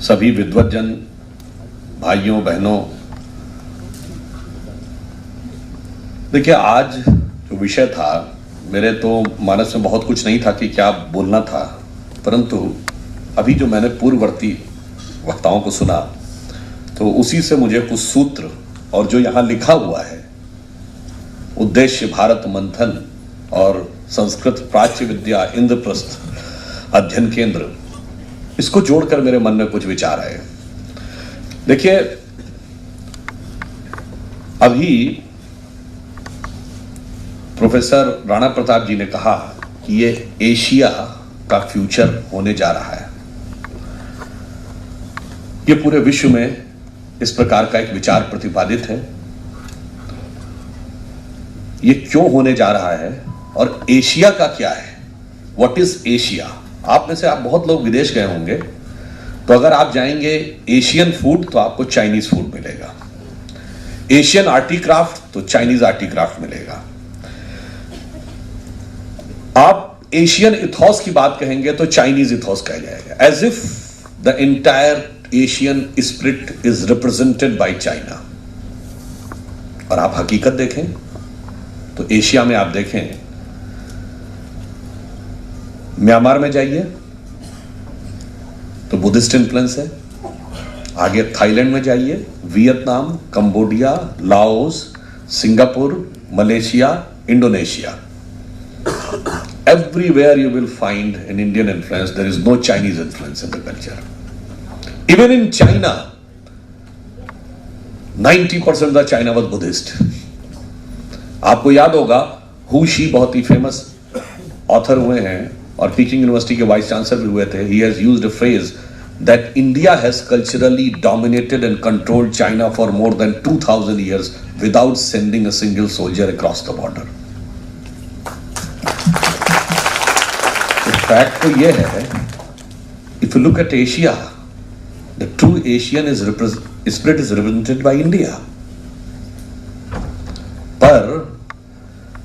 सभी विद्वज्जन भाइयों बहनों, देखिए आज जो विषय था, मेरे तो मानस में बहुत कुछ नहीं था कि क्या बोलना था, परंतु अभी जो मैंने पूर्ववर्ती वक्ताओं को सुना तो उसी से मुझे कुछ सूत्र और जो यहाँ लिखा हुआ है उद्देश्य भारत मंथन और संस्कृत प्राच्य विद्या इंद्रप्रस्थ अध्ययन केंद्र, इसको जोड़कर मेरे मन में कुछ विचार आए। देखिए अभी प्रोफेसर राणा प्रताप जी ने कहा कि ये एशिया का फ्यूचर होने जा रहा है। ये पूरे विश्व में इस प्रकार का एक विचार प्रतिपादित है। ये क्यों होने जा रहा है और एशिया का क्या है, व्हाट इज एशिया। आप में से आप बहुत लोग विदेश गए होंगे, तो अगर आप जाएंगे एशियन फूड तो आपको चाइनीज फूड मिलेगा, एशियन आर्टिक्राफ्ट तो चाइनीज आर्टिक्राफ्ट मिलेगा। आप एशियन इथॉस की बात कहेंगे तो चाइनीज इथॉस कहा जाएगा, as if the entire Asian spirit is represented by China. और आप हकीकत देखें तो एशिया में आप देखें, म्यांमार में जाइए तो बुद्धिस्ट इन्फ्लुएंस है, आगे थाईलैंड में जाइए, Vietnam, Cambodia, Laos, Singapore, Malaysia, Indonesia, everywhere you will find an Indian influence. There is no Chinese influence in the culture. Even in China, 90% of China was Buddhist. आपको याद होगा who she बहुत ही famous author हुए हैं और peeking university के vice chancellor भी हुए थे। He has used a phrase that India has culturally dominated and controlled China for more than 2000 years without sending a single soldier across the border. Fact तो यह है, if you look at Asia, the true Asian spirit is represented by India. पर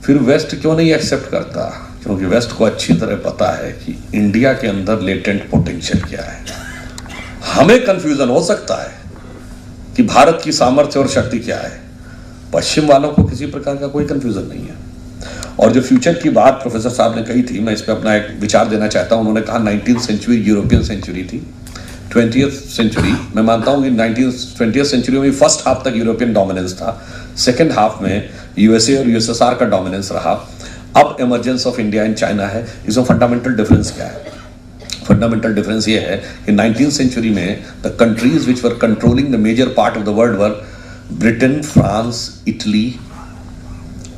फिर waste क्यों नहीं accept करता? क्योंकि waste को अच्छी तरह पता है कि इंडिया के अंदर लेटेंट पोटेंशियल क्या है। हमें कंफ्यूजन हो सकता है कि भारत की सामर्थ्य और शक्ति क्या है, पश्चिम वालों को किसी प्रकार का कोई कंफ्यूजन नहीं है। और जो फ्यूचर की बात प्रोफेसर साहब ने कही थी, मैं इस पे अपना एक विचार देना चाहता हूं। उन्होंने कहा 19th सेंचुरी यूरोपियन सेंचुरी थी, 20th सेंचुरी, मैं मानता हूं कि 20th सेंचुरी में फर्स्ट हाफ तक यूरोपियन डोमिनेंस था, सेकेंड हाफ में यूएसए और यूएसएसआर का डोमिनेंस रहा। अब emergence of India and China है। इसमें फंडामेंटल डिफरेंस क्या है? फंडामेंटल डिफरेंस ये है कि 19th सेंचुरी में the countries which were controlling the major part of the world were Britain, France, Italy,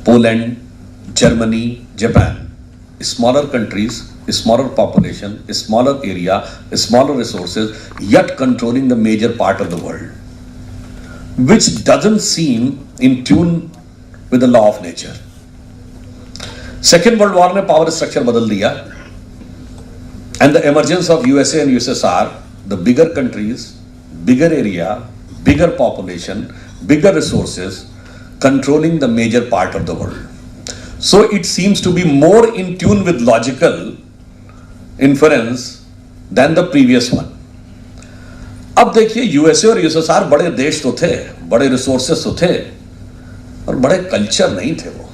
Poland, Germany, Japan, smaller countries, smaller population, smaller area, smaller resources, yet controlling the major part of the world, which doesn't seem in tune with the law of nature. Second World War ने power structure बदल दिया, and the emergence of USA and USSR, the bigger countries, bigger area, bigger population, bigger resources, controlling the major part of the world. So it seems to be more in tune with logical inference than the previous one. अब देखिए USA और USSR बड़े देश तो थे, बड़े resources तो थे, और बड़े कल्चर नहीं थे वो।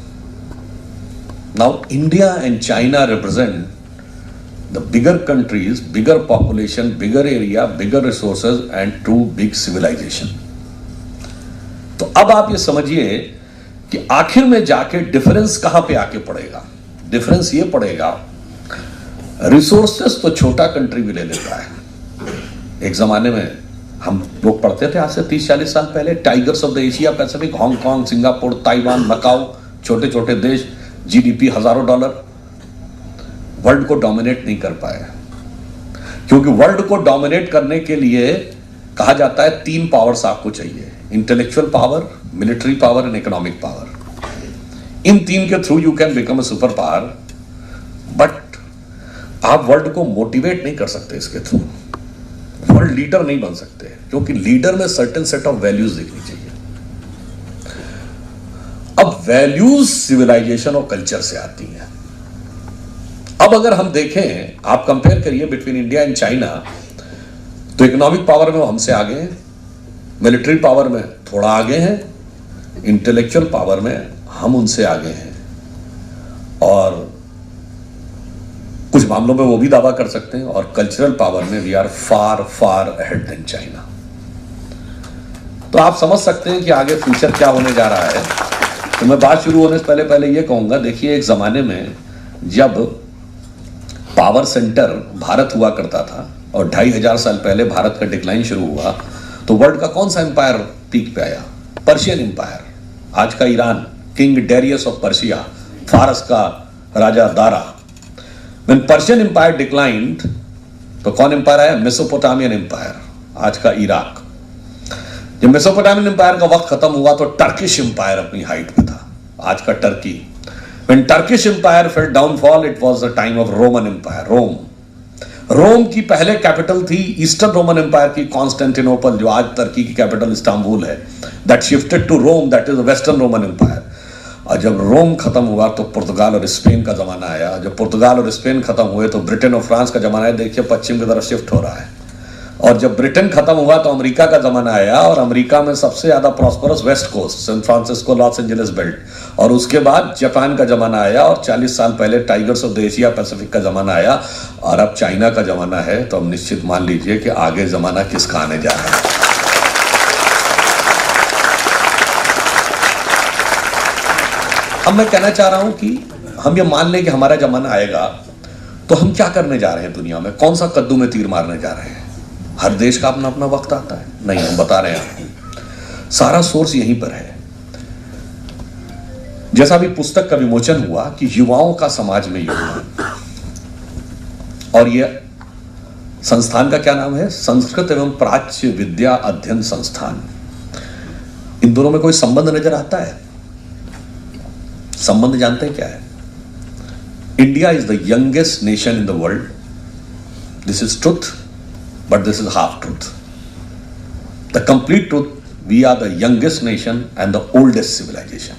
Now India and China represent the bigger countries, bigger population, bigger area, bigger resources and true big civilization. तो अब आप ये समझिए कि आखिर में जाके डिफरेंस कहां पे आके पड़ेगा। डिफरेंस ये पड़ेगा, रिसोर्सेस तो छोटा कंट्री भी ले लेता है। एक जमाने में हम लोग पढ़ते थे, आज से 30-40 साल पहले, tigers of the Asia Pacific, Hong Kong, Singapore, Taiwan, Macau, छोटे छोटे देश, जीडीपी हजारों डॉलर, वर्ल्ड को डोमिनेट नहीं कर पाए। क्योंकि वर्ल्ड को डोमिनेट करने के लिए कहा जाता है 3 पावर्स आपको चाहिए, intellectual power, military power and economic power. इन 3 के through you can become a super power, but आप वर्ल्ड को मोटिवेट नहीं कर सकते इसके थ्रू, वर्ल्ड लीडर नहीं बन सकते, क्योंकि लीडर में सर्टेन सेट ऑफ वैल्यूज दिखनी चाहिए। अब वैल्यूज सिविलाइजेशन और कल्चर से आती हैं। अब अगर हम देखें, आप कंपेयर करिए बिटवीन इंडिया एंड चाइना, तो इकोनॉमिक पावर में वो हमसे आगे हैं, मिलिट्री पावर में थोड़ा आगे हैं, इंटेलेक्चुअल पावर में हम उनसे आगे हैं, और कुछ मामलों में वो भी दावा कर सकते हैं, और कल्चरल पावर में we are far far ahead than China. तो आप समझ सकते हैं कि आगे फ्यूचर क्या होने जा रहा है। तो मैं बात शुरू होने से पहले ये कहूंगा, देखिए एक जमाने में जब पावर सेंटर भारत हुआ करता था और 2500 साल पहले भारत का डिक्लाइन शुरू हुआ, तो वर्ल्ड का कौन सा एम्पायर पीक पे आया? पर्शियन एम्पायर, आज का Iran, king Darius of Persia, फारस का राजा Dara. When Persian Empire declined, तो कौन एम्पायर आया? मेसोपोटामियन एम्पायर, आज का इराक। जब मेसोपोटामियन एम्पायर का वक्त खत्म हुआ तो टर्किश एम्पायर अपनी हाइट पे था, आज का Turkey. When Turkish Empire fell downfall, it was the time of Roman Empire, Rome की पहले कैपिटल थी ईस्टर्न रोमन एम्पायर की कॉन्स्टेंटिनोपल, जो आज तुर्की की कैपिटल इस्तांबुल है। That shifted to Rome, that is Western Roman Empire. और जब रोम खत्म हुआ तो पुर्तगाल और स्पेन का जमाना आया। जब पुर्तगाल और स्पेन खत्म हुए तो ब्रिटेन और फ्रांस का जमाना आया। देखिए पश्चिम की तरफ शिफ्ट हो रहा है। और जब ब्रिटेन खत्म हुआ तो अमेरिका का जमाना आया, और अमेरिका में सबसे ज्यादा prosperous West Coast, San Francisco, Los Angeles belt. और उसके बाद जापान का जमाना आया, और 40 साल पहले tigers of the Asia Pacific का जमाना आया, और अब चाइना का जमाना है। तो अब निश्चित मान लीजिए कि आगे जमाना किसका आने जा रहा है। अब मैं कहना चाह रहा हूं कि हम ये मान लें कि हमारा जमाना आएगा, तो हम क्या करने जा रहे हैं दुनिया में? कौन सा कद्दू में तीर मारने जा रहे हैं? हर देश का अपना अपना वक्त आता है। नहीं, हम बता रहे हैं सारा सोर्स यहीं पर है। जैसा भी पुस्तक का विमोचन हुआ कि युवाओं का समाज में योगदान, और यह संस्थान का क्या नाम है? संस्कृत एवं प्राच्य विद्या अध्ययन संस्थान। इन दोनों में कोई संबंध नजर आता है? संबंध जानते हैं क्या है? India is the youngest nation in the world, this is truth, but this is half truth. The complete truth, we are the youngest nation and the oldest civilization.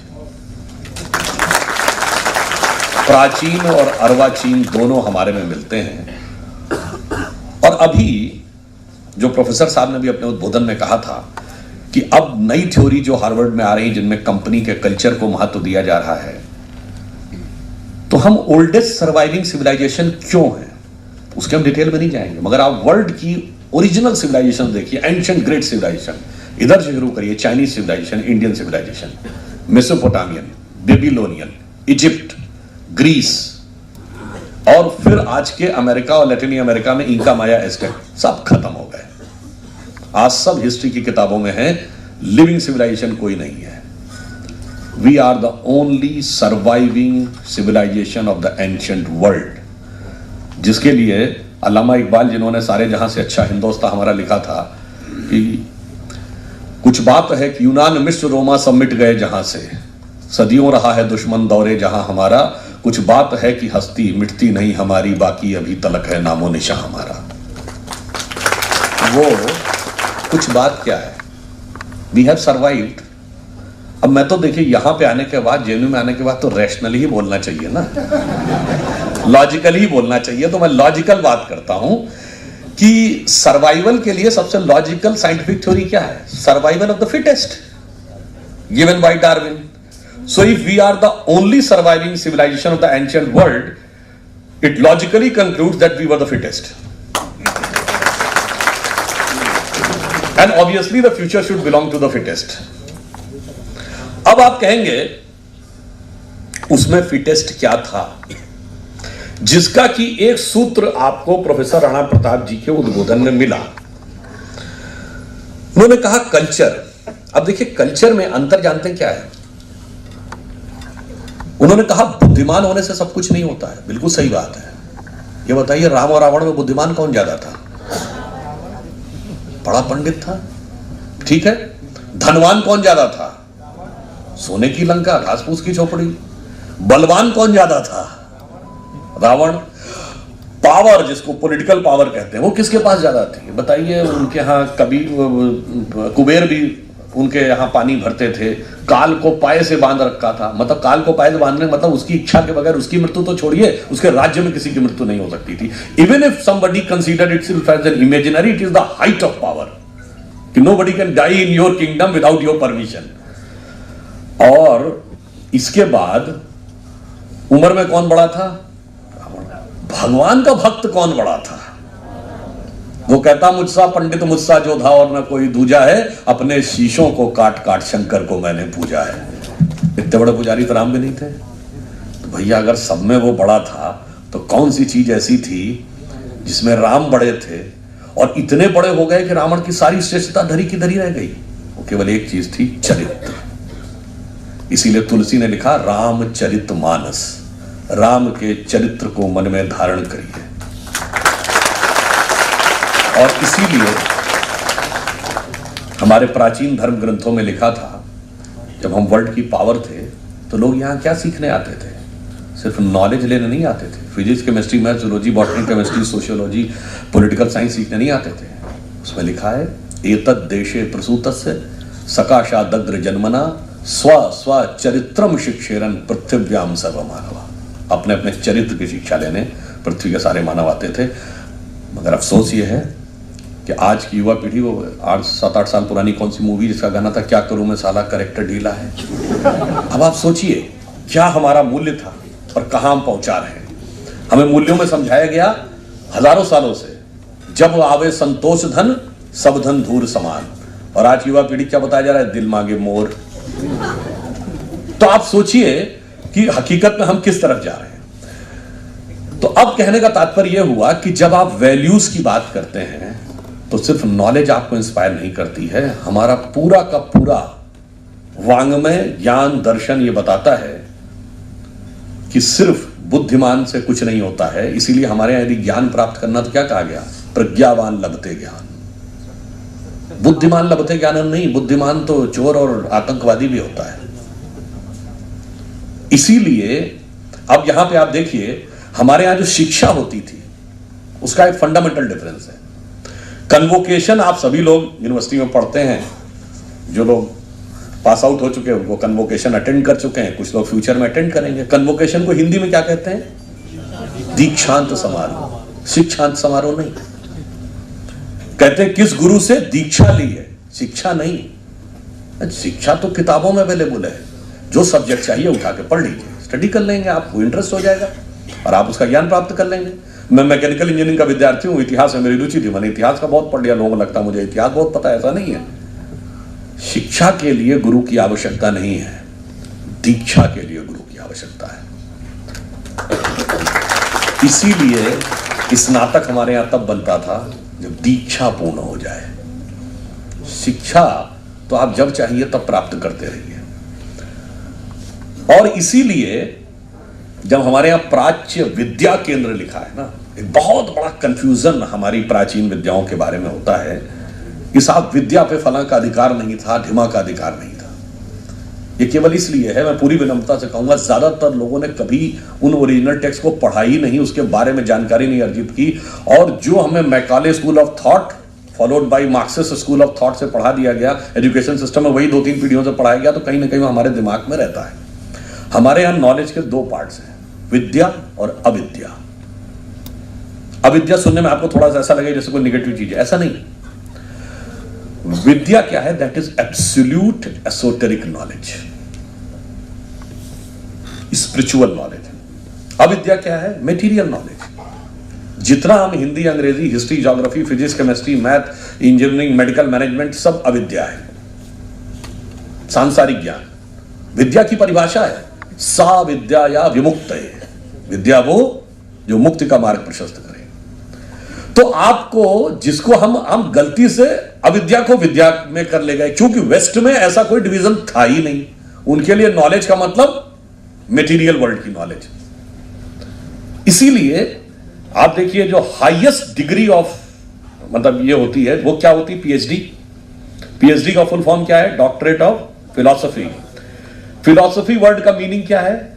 प्राचीन और अर्वाचीन दोनों हमारे में मिलते हैं। और अभी जो प्रोफेसर साहब ने भी अपने उद्बोधन में कहा था कि अब नई थ्योरी जो हार्वर्ड में आ रही है, जिनमें कंपनी के कल्चर को महत्व दिया जा रहा है, तो हम ओल्डेस्ट सर्वाइविंग सिविलाइजेशन क्यों है उसके हम डिटेल में नहीं जाएंगे। मगर आप वर्ल्ड की ओरिजिनल सिविलाइजेशन देखिए, एंशिएंट ग्रेट सिविलाइजेशन, इधर से शुरू करिए, Chinese civilization, Indian civilization, Mesopotamian, Babylonian, Egypt, Greece, और फिर आज के अमेरिका और लैटिन अमेरिका में इंका, माया, एज़टेक, सब खत्म हो गए। आज सब हिस्ट्री की किताबों में है, लिविंग सिविलाइजेशन कोई नहीं है। We are the only surviving civilization of the ancient world, जिसके लिए अल्लामा इकबाल, जिन्होंने सारे जहां से अच्छा हिंदोस्तान हमारा लिखा था, कि कुछ बात है कि यूनान, मिस्र, रोमा सब मिट गए जहां से, सदियों रहा है दुश्मन दौरे जहां हमारा, कुछ बात है कि हस्ती मिटती नहीं हमारी, बाकी अभी तलक है नामो निशा हमारा। वो कुछ बात क्या है? We have survived. अब मैं तो देखिए यहां पे आने के बाद, जेएनयू में आने के बाद तो रैशनली ही बोलना चाहिए ना, लॉजिकल ही बोलना चाहिए। तो मैं लॉजिकल बात करता हूं कि सर्वाइवल के लिए सबसे लॉजिकल साइंटिफिक थ्योरी क्या है? Survival of the fittest, given by Darwin. So if we are the only surviving civilization of the ancient world, it logically concludes that we were the fittest, and obviously the future should belong to the fittest. अब आप कहेंगे उसमें fittest क्या था, जिसका कि एक सूत्र आपको प्रोफेसर राणा प्रताप जी के उद्बोधन में मिला। उन्होंने कहा कल्चर। अब देखिए कल्चर में अंतर जानते हैं क्या है? उन्होंने कहा बुद्धिमान होने से सब कुछ नहीं होता है। बिल्कुल सही बात है। ये बताइए राम और रावण में बुद्धिमान कौन ज्यादा था? बड़ा पंडित था, ठीक है। धनवान कौन ज्यादा था? सोने की लंका, घास फूस की झोपड़ी। बलवान कौन ज्यादा था? रावण। पावर, जिसको पॉलिटिकल पावर कहते हैं, वो किसके पास ज्यादा थी? बताइए। उनके यहां कभी कुबेर भी उनके यहाँ पानी भरते थे, काल को पाए से बांध रखा था। मतलब काल को पाए से बांधने मतलब उसकी इच्छा के बगैर उसकी मृत्यु तो छोड़िए, उसके राज्य में किसी की मृत्यु नहीं हो सकती थी। Even if somebody considered itself as an imaginary, it is the height of power कि nobody can die in your kingdom without your permission. और इसके बाद उम्र में कौन बड़ा था? भगवान का भक्त कौन बड़ा था? वो कहता मुझसा पंडित मुझसा जो था और न कोई दूजा है, अपने शीशों को काट काट शंकर को मैंने पूजा है। इतने बड़े पुजारी तो राम भी नहीं थे। तो भैया अगर सब में वो बड़ा था तो कौन सी चीज ऐसी थी जिसमें राम बड़े थे और इतने बड़े हो गए कि रावण की सारी श्रेष्ठता धरी की धरी रह गई? वो केवल एक चीज थी, चरित्र। इसीलिए तुलसी ने लिखा रामचरित मानस, राम के चरित्र को मन में धारण करिए। और इसीलिए हमारे प्राचीन धर्म ग्रंथों में लिखा था, जब हम वर्ल्ड की पावर थे तो लोग यहां क्या सीखने आते थे? सिर्फ नॉलेज लेने नहीं आते थे। Physics, chemistry, math, zoology, botany, chemistry, sociology, political science सीखने नहीं आते थे। उसमें लिखा है एतद् देशे प्रसूतस्य सकाशादग्र जन्मना स्व स्व चरित्रम शिक्षेरन पृथ्व्याम सर्वमानवा। अपने अपने चरित्र की शिक्षा लेने पृथ्वी के सारे मानव आते थे। मगर अफसोस ये है कि आज की युवा पीढ़ी, वो 7-8 साल पुरानी कौन सी मूवी जिसका गाना था, क्या करूं मैं साला करेक्टर ढीला है। अब आप सोचिए क्या हमारा मूल्य था और कहां हम पहुंचा रहे हैं। हमें मूल्यों में समझाया गया हजारों सालों से, जब आवे संतोष धन सब धन धूर समान। और आज युवा पीढ़ी क्या बताया जा रहा है? दिल मांगे मोर। तो आप सोचिए कि हकीकत में हम किस तरफ जा रहे हैं। तो अब कहने का तात्पर्य यह हुआ कि जब आप वैल्यूज की बात करते हैं तो सिर्फ नॉलेज आपको इंस्पायर नहीं करती है। हमारा पूरा का पूरा वांग्मय, ज्ञान, दर्शन ये बताता है कि सिर्फ बुद्धिमान से कुछ नहीं होता है। इसीलिए हमारे यहां यदि ज्ञान प्राप्त करना तो क्या कहा गया? प्रज्ञावान लभते ज्ञान। बुद्धिमान लभते ज्ञान नहीं, बुद्धिमान तो चोर और आतंकवादी भी होता है। इसीलिए अब यहां पे आप देखिए, हमारे यहां जो शिक्षा होती थी उसका एक फंडामेंटल डिफरेंस है। कन्वोकेशन आप सभी लोग यूनिवर्सिटी में पढ़ते हैं, जो लोग पास आउट हो चुके हैं वो कन्वोकेशन अटेंड कर चुके हैं, कुछ लोग फ्यूचर में अटेंड करेंगे। कन्वोकेशन को हिंदी में क्या कहते हैं? दीक्षांत समारोह। शिक्षांत समारोह नहीं कहते। किस गुरु से दीक्षा ली है, शिक्षा नहीं। शिक्षा तो किताबों में अवेलेबल है, जो सब्जेक्ट चाहिए उठा के पढ़ लीजिए, स्टडी कर लेंगे, आपको इंटरेस्ट हो जाएगा और आप उसका ज्ञान प्राप्त कर लेंगे। मैं मैकेनिकल इंजीनियरिंग का विद्यार्थी हूं, इतिहास में मेरी रुचि थी, मैंने इतिहास का बहुत पढ़ लिया। लोगों को लगता मुझे इतिहास बहुत पता है, ऐसा नहीं है। शिक्षा के लिए गुरु की आवश्यकता नहीं है, दीक्षा के लिए गुरु की आवश्यकता है। इसीलिए स्नातक हमारे यहां तब बनता था जब दीक्षा पूर्ण हो जाए। शिक्षा तो आप जब चाहिए तब प्राप्त करते रहिए। और इसीलिए जब हमारे यहां प्राच्य विद्या केंद्र लिखा है ना, एक बहुत बड़ा कंफ्यूजन हमारी प्राचीन विद्याओं के बारे में होता है कि साहब विद्या पे फलां का अधिकार नहीं था, ढिमा का अधिकार नहीं था। ये केवल इसलिए है, मैं पूरी विनम्रता से कहूंगा, ज्यादातर लोगों ने कभी उन ओरिजिनल टेक्स्ट को पढ़ा ही नहीं, उसके बारे में जानकारी नहीं अर्जित की। और जो हमें Macaulay school of thought followed by Marxist school of thought से पढ़ा दिया गया, एजुकेशन सिस्टम में वही 2-3 पीढ़ियों से पढ़ाया गया, तो कहीं ना कहीं हमारे दिमाग में रहता है। हमारे यहां नॉलेज के 2 पार्ट्स हैं, विद्या और अविद्या। अविद्या सुनने में आपको थोड़ा सा ऐसा लगेगा जैसे कोई नेगेटिव चीज है, ऐसा नहीं। विद्या क्या है? That is absolute esoteric knowledge, spiritual knowledge. अविद्या क्या है? Material knowledge. जितना हम हिंदी, अंग्रेजी, history, geography, physics, chemistry, math, engineering, medical, management, सब अविद्या है, सांसारिक ज्ञान। विद्या की परिभाषा है सा विद्या या विमुक्त है, विद्या वो जो मुक्ति का मार्ग प्रशस्त करे। तो आपको, जिसको हम गलती से अविद्या को विद्या में कर ले गए, क्योंकि वेस्ट में ऐसा कोई डिवीजन था ही नहीं। उनके लिए नॉलेज का मतलब मटेरियल वर्ल्ड की नॉलेज। इसीलिए आप देखिए जो हाईएस्ट डिग्री ऑफ मतलब ये होती है, वो क्या होती है? पीएचडी। पीएचडी का फुल फॉर्म क्या है? Doctorate of philosophy. Philosophy word का मीनिंग क्या है?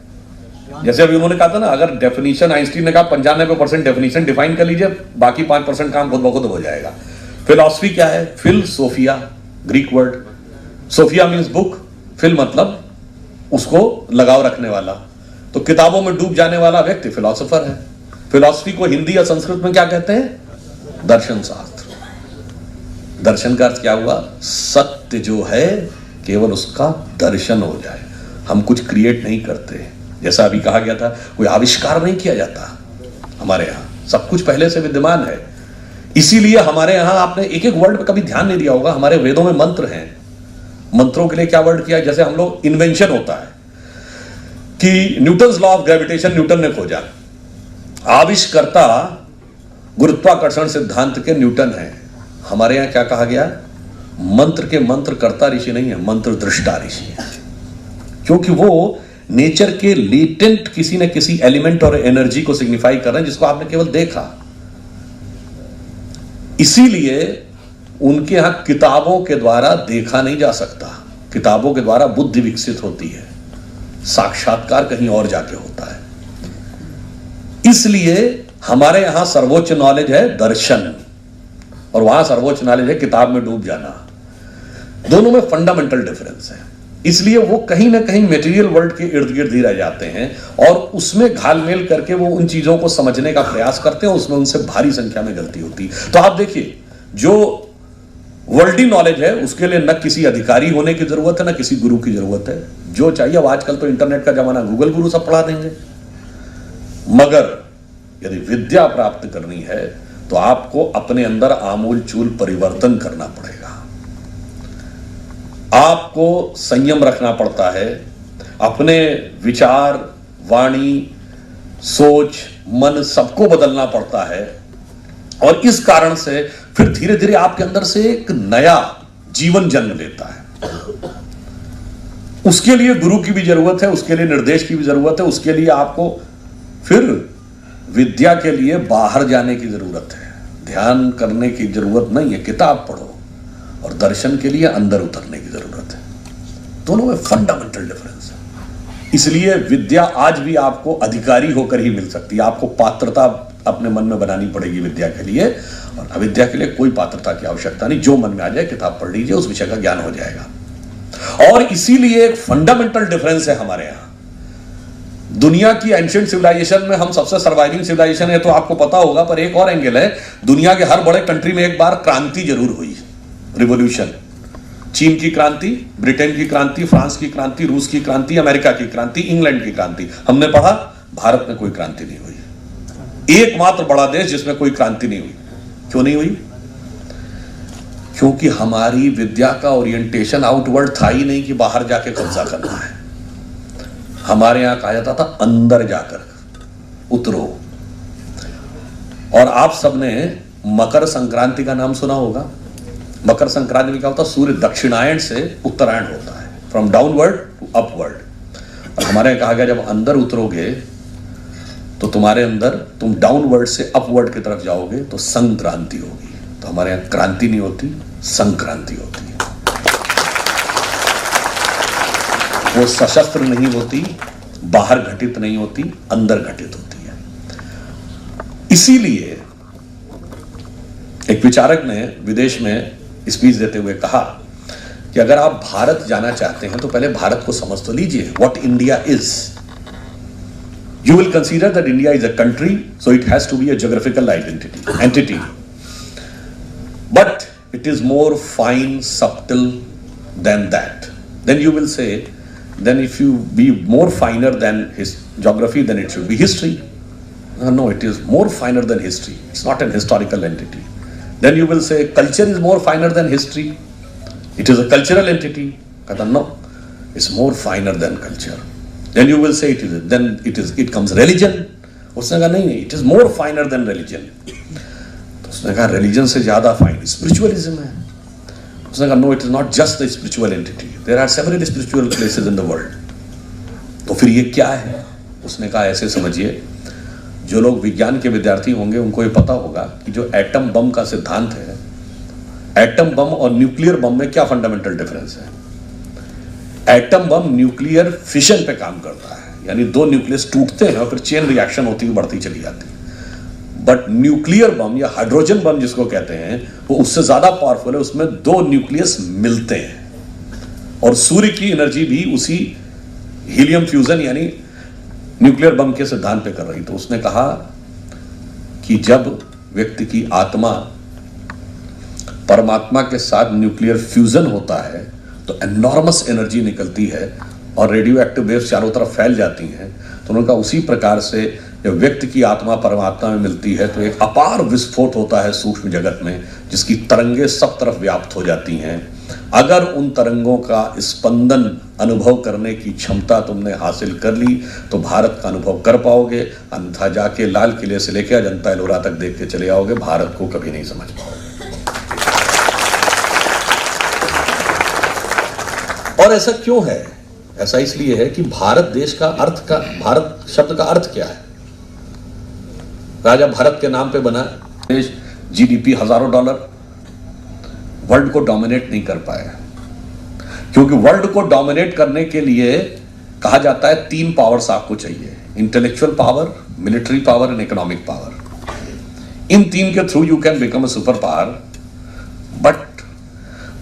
जैसे अभी उन्होंने कहा था ना, अगर डेफिनेशन आइंस्टीन ने कहा 95% डेफिनेशन डिफाइन कर लीजिए, बाकी 5% काम खुद ब खुद हो जाएगा। फिलॉसफी क्या है? Phil sophia, Greek word, sophia means book, phil मतलब उसको लगाव रखने वाला। तो किताबों में डूब जाने वाला व्यक्ति फिलोसोफर है। फिलॉसफी को हिंदी या संस्कृत में क्या कहते हैं? दर्शन शास्त्र। दर्शन का अर्थ क्या हुआ? सत्य जो है केवल उसका दर्शन हो जाए। हम कुछ क्रिएट नहीं करते, जैसा अभी कहा गया था, कोई आविष्कार नहीं किया जाता। हमारे यहां सब कुछ पहले से विद्यमान है। इसीलिए हमारे यहां, आपने एक एक वर्ड पे कभी ध्यान नहीं दिया होगा, हमारे वेदों में मंत्र हैं। मंत्रों के लिए क्या वर्ड किया? जैसे हम लोग इन्वेंशन होता है कि Newton's law of gravitation Newton ने खोजा, आविष्कर्ता गुरुत्वाकर्षण सिद्धांत के न्यूटन है। हमारे यहां क्या कहा गया? मंत्र के मंत्रकर्ता ऋषि नहीं है, मंत्र दृष्टा ऋषि है। क्योंकि वो नेचर के लेटेंट किसी न किसी एलिमेंट और एनर्जी को सिग्निफाई कर रहे हैं जिसको आपने केवल देखा। इसीलिए उनके यहां किताबों के द्वारा देखा नहीं जा सकता, किताबों के द्वारा बुद्धि विकसित होती है, साक्षात्कार कहीं और जाके होता है। इसलिए हमारे यहां सर्वोच्च नॉलेज है दर्शन, और वहां सर्वोच्च नॉलेज है किताब में डूब जाना। दोनों में फंडामेंटल डिफरेंस है। इसलिए वो कहीं ना कहीं मटेरियल वर्ल्ड के इर्द गिर्द ही रह जाते हैं और उसमें घालमेल करके वो उन चीजों को समझने का प्रयास करते हैं, उसमें उनसे भारी संख्या में गलती होती। तो आप देखिए, जो वर्ल्डी नॉलेज है उसके लिए न किसी अधिकारी होने की जरूरत है, न किसी गुरु की जरूरत है। जो चाहिए, अब आजकल तो इंटरनेट का जमाना, गूगल गुरु सब पढ़ा देंगे। मगर यदि विद्या प्राप्त करनी है तो आपको अपने अंदर आमूल चूल परिवर्तन करना पड़ेगा। आपको संयम रखना पड़ता है, अपने विचार, वाणी, सोच, मन सबको बदलना पड़ता है। और इस कारण से फिर धीरे धीरे आपके अंदर से एक नया जीवन जन्म लेता है। उसके लिए गुरु की भी जरूरत है, उसके लिए निर्देश की भी जरूरत है, उसके लिए आपको फिर विद्या के लिए बाहर जाने की जरूरत है, ध्यान करने की जरूरत नहीं है, किताब पढ़ो। और दर्शन के लिए अंदर उतरने की जरूरत है। दोनों में फंडामेंटल डिफरेंस है। इसलिए विद्या आज भी आपको अधिकारी होकर ही मिल सकती है। आपको पात्रता अपने मन में बनानी पड़ेगी विद्या के लिए, और अविद्या के लिए कोई पात्रता की आवश्यकता नहीं। जो मन में आ जाए किताब पढ़ लीजिए, उस विषय का ज्ञान हो जाएगा। और इसीलिए एक फंडामेंटल डिफरेंस है हमारे यहां। दुनिया की एंशिएंट सिविलाइजेशन में हम सबसे सर्वाइविंग सिविलाइजेशन है तो आपको पता होगा, पर एक और एंगल है, दुनिया के हर बड़े कंट्री में एक बार क्रांति जरूर हुई, रिवॉल्यूशन। चीन की क्रांति, ब्रिटेन की क्रांति, फ्रांस की क्रांति, रूस की क्रांति, अमेरिका की क्रांति, इंग्लैंड की क्रांति। हमने पढ़ा भारत में कोई क्रांति नहीं हुई। एकमात्र बड़ा देश जिसमें कोई क्रांति नहीं हुई। क्यों नहीं हुई? क्योंकि हमारी विद्या का ओरिएंटेशन आउटवर्ड था ही नहीं कि बाहर जाके कब्जा करना है। हमारे यहां कहा जाता था अंदर जाकर उतरो। और आप सबने मकर संक्रांति का नाम सुना होगा। मकर संक्रांति में क्या होता है? सूर्य दक्षिणायन से उत्तरायण होता है, फ्रॉम डाउनवर्ड टू अपवर्ड। और हमारे यहां कहा गया जब अंदर उतरोगे तो तुम्हारे अंदर, तुम डाउनवर्ड से अपवर्ड की तरफ जाओगे तो संक्रांति होगी। तो हमारे यहां क्रांति नहीं होती, संक्रांति होती है। वो सशस्त्र नहीं होती, बाहर घटित नहीं होती, अंदर घटित होती है। इसीलिए एक विचारक ने विदेश में स्पीच देते हुए कहा कि अगर आप भारत जाना चाहते हैं तो पहले भारत को समझ तो लीजिए, what India is. You will consider that India is a country, so it has to be a geographical entity, but it is more fine, subtle than that. Then you will say, then if you be more finer than his geography, then it should be history. No, it is more finer than history. It's not an historical entity. Then you will say culture is more finer than history. It is a cultural entity. Kata, no, it's more finer than culture. Then you will say it comes religion. उसने कहा नहीं, it is more finer than religion. तो उसने कहा religion से ज्यादा fine spiritualism है। उसने कहा no, it is not just the spiritual entity, there are several spiritual places in the world. तो फिर ये क्या है? उसने कहा ऐसे समझिए, जो लोग विज्ञान के विद्यार्थी होंगे उनको ये पता होगा कि जो एटम बम का सिद्धांत है, एटम बम और न्यूक्लियर बम में क्या फंडामेंटल डिफरेंस है। एटम बम न्यूक्लियर फिशन पे काम करता है, यानी दो न्यूक्लियस टूटते हैं और फिर चेन रिएक्शन होती हुई बढ़ती चली जाती है। बट न्यूक्लियर बम या हाइड्रोजन बम जिसको कहते हैं, वो उससे ज्यादा पावरफुल है, उसमें दो न्यूक्लियस मिलते हैं। और सूर्य की एनर्जी भी उसी हीलियम फ्यूजन यानी न्यूक्लियर बम के सिद्धांत पे कर रही। तो उसने कहा कि जब व्यक्ति की आत्मा परमात्मा के साथ न्यूक्लियर फ्यूजन होता है तो एनॉर्मस एनर्जी निकलती है और रेडियो एक्टिव वेव्स चारों तरफ फैल जाती हैं। तो उनका उसी प्रकार से जब व्यक्ति की आत्मा परमात्मा में मिलती है तो एक अपार विस्फोट होता है सूक्ष्म जगत में, जिसकी तरंगे सब तरफ व्याप्त हो जाती हैं। अगर उन तरंगों का स्पंदन अनुभव करने की क्षमता तुमने हासिल कर ली तो भारत का अनुभव कर पाओगे, अन्यथा जाके लाल किले से लेकर अजंता एलोरा तक देख के चले आओगे, भारत को कभी नहीं समझ पाओगे। और ऐसा क्यों है? ऐसा इसलिए है कि भारत देश का भारत शब्द का अर्थ क्या है? राजा भारत के नाम पे बना देश, जीडीपी हजारों डॉलर, वर्ल्ड को डोमिनेट नहीं कर पाया, क्योंकि वर्ल्ड को डोमिनेट करने के लिए कहा जाता है 3 पावर्स आपको चाहिए, intellectual power, military power and economic power. इन 3 के through you can become a super power, but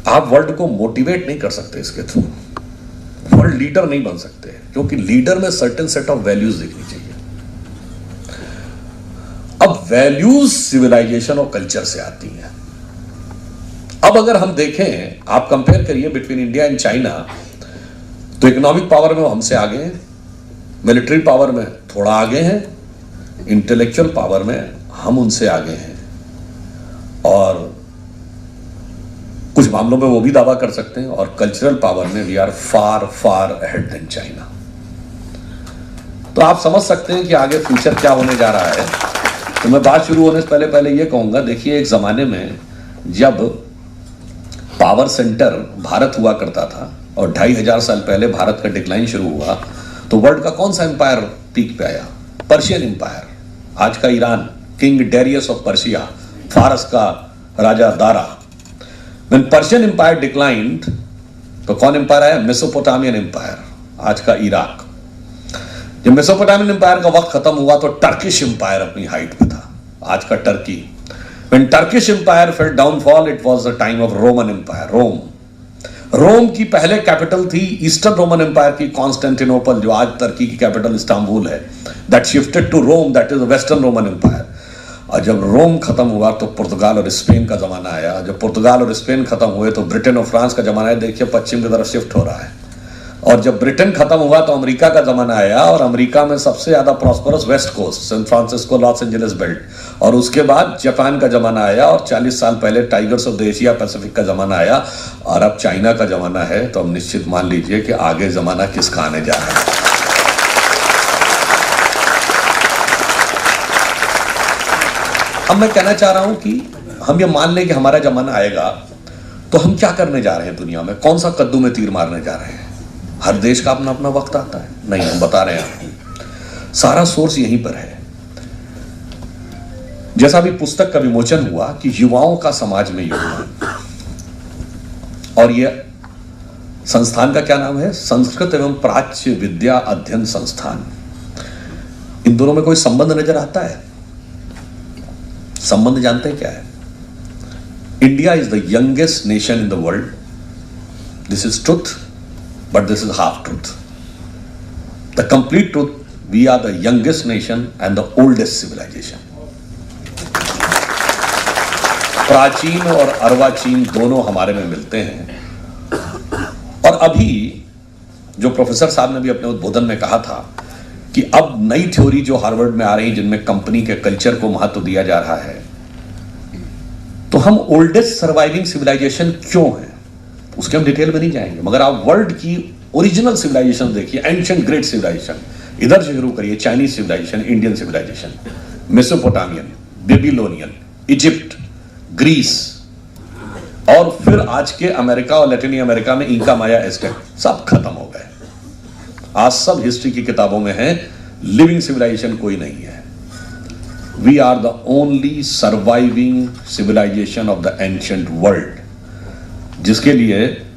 आप वर्ल्ड को मोटिवेट नहीं कर सकते इसके थ्रू, वर्ल्ड लीडर नहीं बन सकते, क्योंकि लीडर में सर्टेन सेट ऑफ वैल्यूज दिखनी चाहिए। अब वैल्यूज सिविलाइजेशन और कल्चर से आती हैं। अब अगर हम देखें, आप कंपेयर करिए बिटवीन इंडिया एंड चाइना, तो इकोनॉमिक पावर में वो हमसे आगे हैं, मिलिट्री पावर में थोड़ा आगे हैं, इंटेलेक्चुअल पावर में हम उनसे आगे हैं, और कुछ मामलों में वो भी दावा कर सकते हैं, और कल्चरल पावर में we are far far ahead than China. तो आप समझ सकते हैं कि आगे फ्यूचर क्या होने जा रहा है। तो मैं बात शुरू होने से पहले ये कहूंगा, देखिए एक जमाने में जब पावर सेंटर भारत हुआ करता था और 2500 साल पहले भारत का डिक्लाइन शुरू हुआ, तो वर्ल्ड का कौन सा एम्पायर पीक पे आया? पर्शियन एम्पायर, आज का Iran, king Darius of Persia, फारस का राजा Dara. When Persian Empire declined, तो कौन एम्पायर आया? मेसोपोटामियन एम्पायर, आज का इराक। जब मेसोपोटामियन एम्पायर का वक्त खत्म हुआ तो टर्किश एम्पायर अपनी हाइट पे था, आज का Turkey. When Turkish Empire fell downfall, it was the time of Roman Empire, Rome की पहले कैपिटल थी ईस्टर्न रोमन एम्पायर की कॉन्स्टेंटिनोपल, जो आज तुर्की की कैपिटल इस्तांबुल है। That shifted to Rome, that is Western Roman Empire. और जब रोम खत्म हुआ तो पुर्तगाल और स्पेन का जमाना आया। जब पुर्तगाल और स्पेन खत्म हुए तो ब्रिटेन और फ्रांस का जमाना है। देखिए पश्चिम की तरफ शिफ्ट हो रहा है। और जब ब्रिटेन खत्म हुआ तो अमेरिका का जमाना आया, और अमेरिका में सबसे ज्यादा prosperous West Coast, San Francisco, Los Angeles belt. और उसके बाद जापान का जमाना आया, और 40 साल पहले tigers of the Asia Pacific का जमाना आया, और अब चाइना का जमाना है। तो अब निश्चित मान लीजिए कि आगे जमाना किसका आने जा रहा है। अब मैं कहना चाह रहा हूं कि हम ये मान लें कि हमारा जमाना आएगा, तो हम क्या करने जा रहे हैं दुनिया में? कौन सा कद्दू में तीर मारने जा रहे हैं? हर देश का अपना अपना वक्त आता है। नहीं, हम बता रहे हैं आपको, सारा सोर्स यहीं पर है। जैसा भी पुस्तक का विमोचन हुआ कि युवाओं का समाज में योगदान, और यह संस्थान का क्या नाम है? संस्कृत एवं प्राच्य विद्या अध्ययन संस्थान। इन दोनों में कोई संबंध नजर आता है? संबंध जानते हैं क्या है? India is the youngest nation in the world, this is truth, but this is half truth. The complete truth, we are the youngest nation and the oldest civilization. प्राचीन और अर्वाचीन दोनों हमारे में मिलते हैं। और अभी जो प्रोफेसर साहब ने भी अपने उद्बोधन में कहा था कि अब नई थ्योरी जो हार्वर्ड में आ रही है, जिनमें कंपनी के कल्चर को महत्व दिया जा रहा है, तो हम ओल्डेस्ट सर्वाइविंग सिविलाइजेशन क्यों है उसके हम डिटेल में नहीं जाएंगे। मगर आप वर्ल्ड की ओरिजिनल सिविलाइजेशन देखिए, एंशिएंट ग्रेट सिविलाइजेशन, इधर से शुरू करिए, Chinese civilization, Indian civilization, Mesopotamian, Babylonian, Egypt, Greece, और फिर आज के अमेरिका और लैटिन अमेरिका में इंका, माया, एज़टेक, सब खत्म हो गए। आज सब हिस्ट्री की किताबों में है, लिविंग सिविलाइजेशन कोई नहीं है। We are the only surviving civilization of the ancient world, जिसके लिए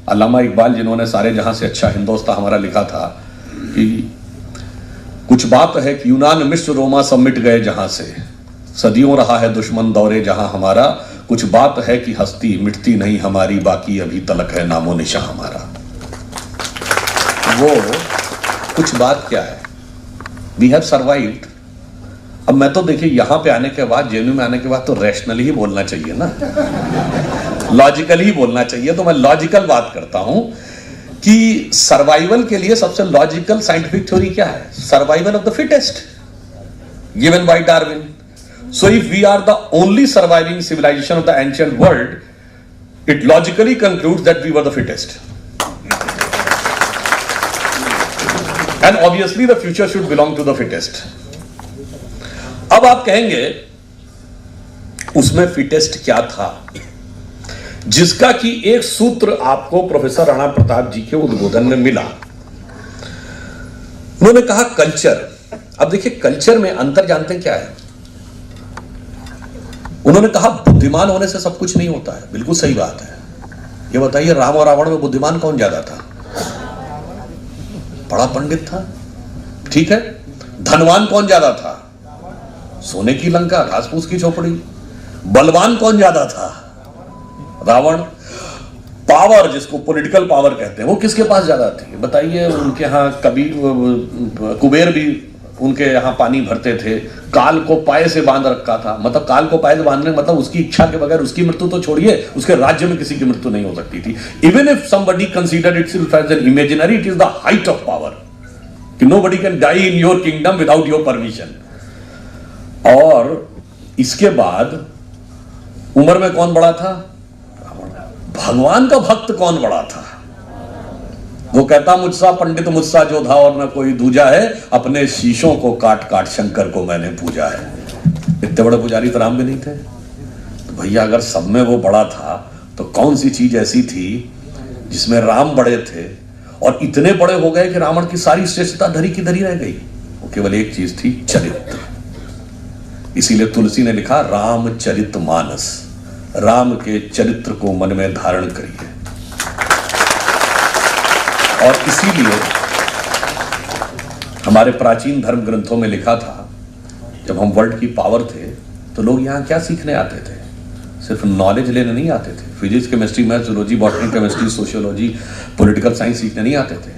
अल्लामा इकबाल, जिन्होंने सारे जहां से अच्छा हिंदुस्तान हमारा लिखा था, कि कुछ बात है कि यूनान, मिस्र, रोमा सब मिट गए जहां से, सदियों रहा है दुश्मन दौरे जहां हमारा, कुछ बात है कि हस्ती मिटती नहीं हमारी, बाकी अभी तलक है नामो निशा हमारा। वो कुछ बात क्या है, वी हैव सर्वाइव्ड। अब मैं तो देखिए यहां पे आने के बाद, जेएनयू में आने के बाद तो रैशनली ही बोलना चाहिए ना, लॉजिकली ही बोलना चाहिए। तो मैं लॉजिकल बात करता हूं कि सर्वाइवल के लिए सबसे लॉजिकल साइंटिफिक थ्योरी क्या है? Survival of the fittest, given by Darwin. So if we are the only surviving civilization of the ancient world, it logically concludes that we were the fittest, and obviously the future should belong to the fittest. अब आप कहेंगे उसमें fittest क्या था, जिसका कि एक सूत्र आपको प्रोफेसर राणा प्रताप जी के उद्बोधन में मिला। उन्होंने कहा कल्चर। अब देखिए कल्चर में अंतर जानते हैं क्या है? उन्होंने कहा बुद्धिमान होने से सब कुछ नहीं होता है। बिल्कुल सही बात है। ये बताइए राम और रावण में बुद्धिमान कौन ज्यादा था? बड़ा पंडित था, ठीक है। धनवान कौन ज्यादा था? सोने की लंका, घास फूस की झोपड़ी। बलवान कौन ज्यादा था? रावण। पावर, जिसको पॉलिटिकल पावर कहते हैं, वो किसके पास ज्यादा थी? बताइए। उनके यहां कभी कुबेर भी उनके यहां पानी भरते थे, काल को पाए से बांध रखा था। मतलब काल को पाए से बांधने मतलब उसकी इच्छा के बगैर उसकी मृत्यु तो छोड़िए, उसके राज्य में किसी की मृत्यु नहीं हो सकती थी। Even if somebody considered itself as an imaginary, it is the height of power कि nobody can die in your kingdom without your permission. और इसके बाद उम्र में कौन बड़ा था? भगवान का भक्त कौन बड़ा था? वो कहता मुझसा पंडित मुझसा जो था और न कोई दूजा है, अपने शीशों को काट काट शंकर को मैंने पूजा है। इतने बड़े पुजारी तो राम भी नहीं थे। तो भैया अगर सब में वो बड़ा था तो कौन सी चीज ऐसी थी जिसमें राम बड़े थे और इतने बड़े हो गए कि रावण की सारी श्रेष्ठता धरी की धरी रह गई? वो केवल एक चीज थी, चरित्र। इसीलिए तुलसी ने लिखा रामचरित मानस, राम के चरित्र को मन में धारण करिए। और इसीलिए हमारे प्राचीन धर्म ग्रंथों में लिखा था, जब हम वर्ल्ड की पावर थे तो लोग यहां क्या सीखने आते थे? सिर्फ नॉलेज लेने नहीं आते थे। Physics, chemistry, maths, zoology, botany, chemistry, sociology, political science सीखने नहीं आते थे।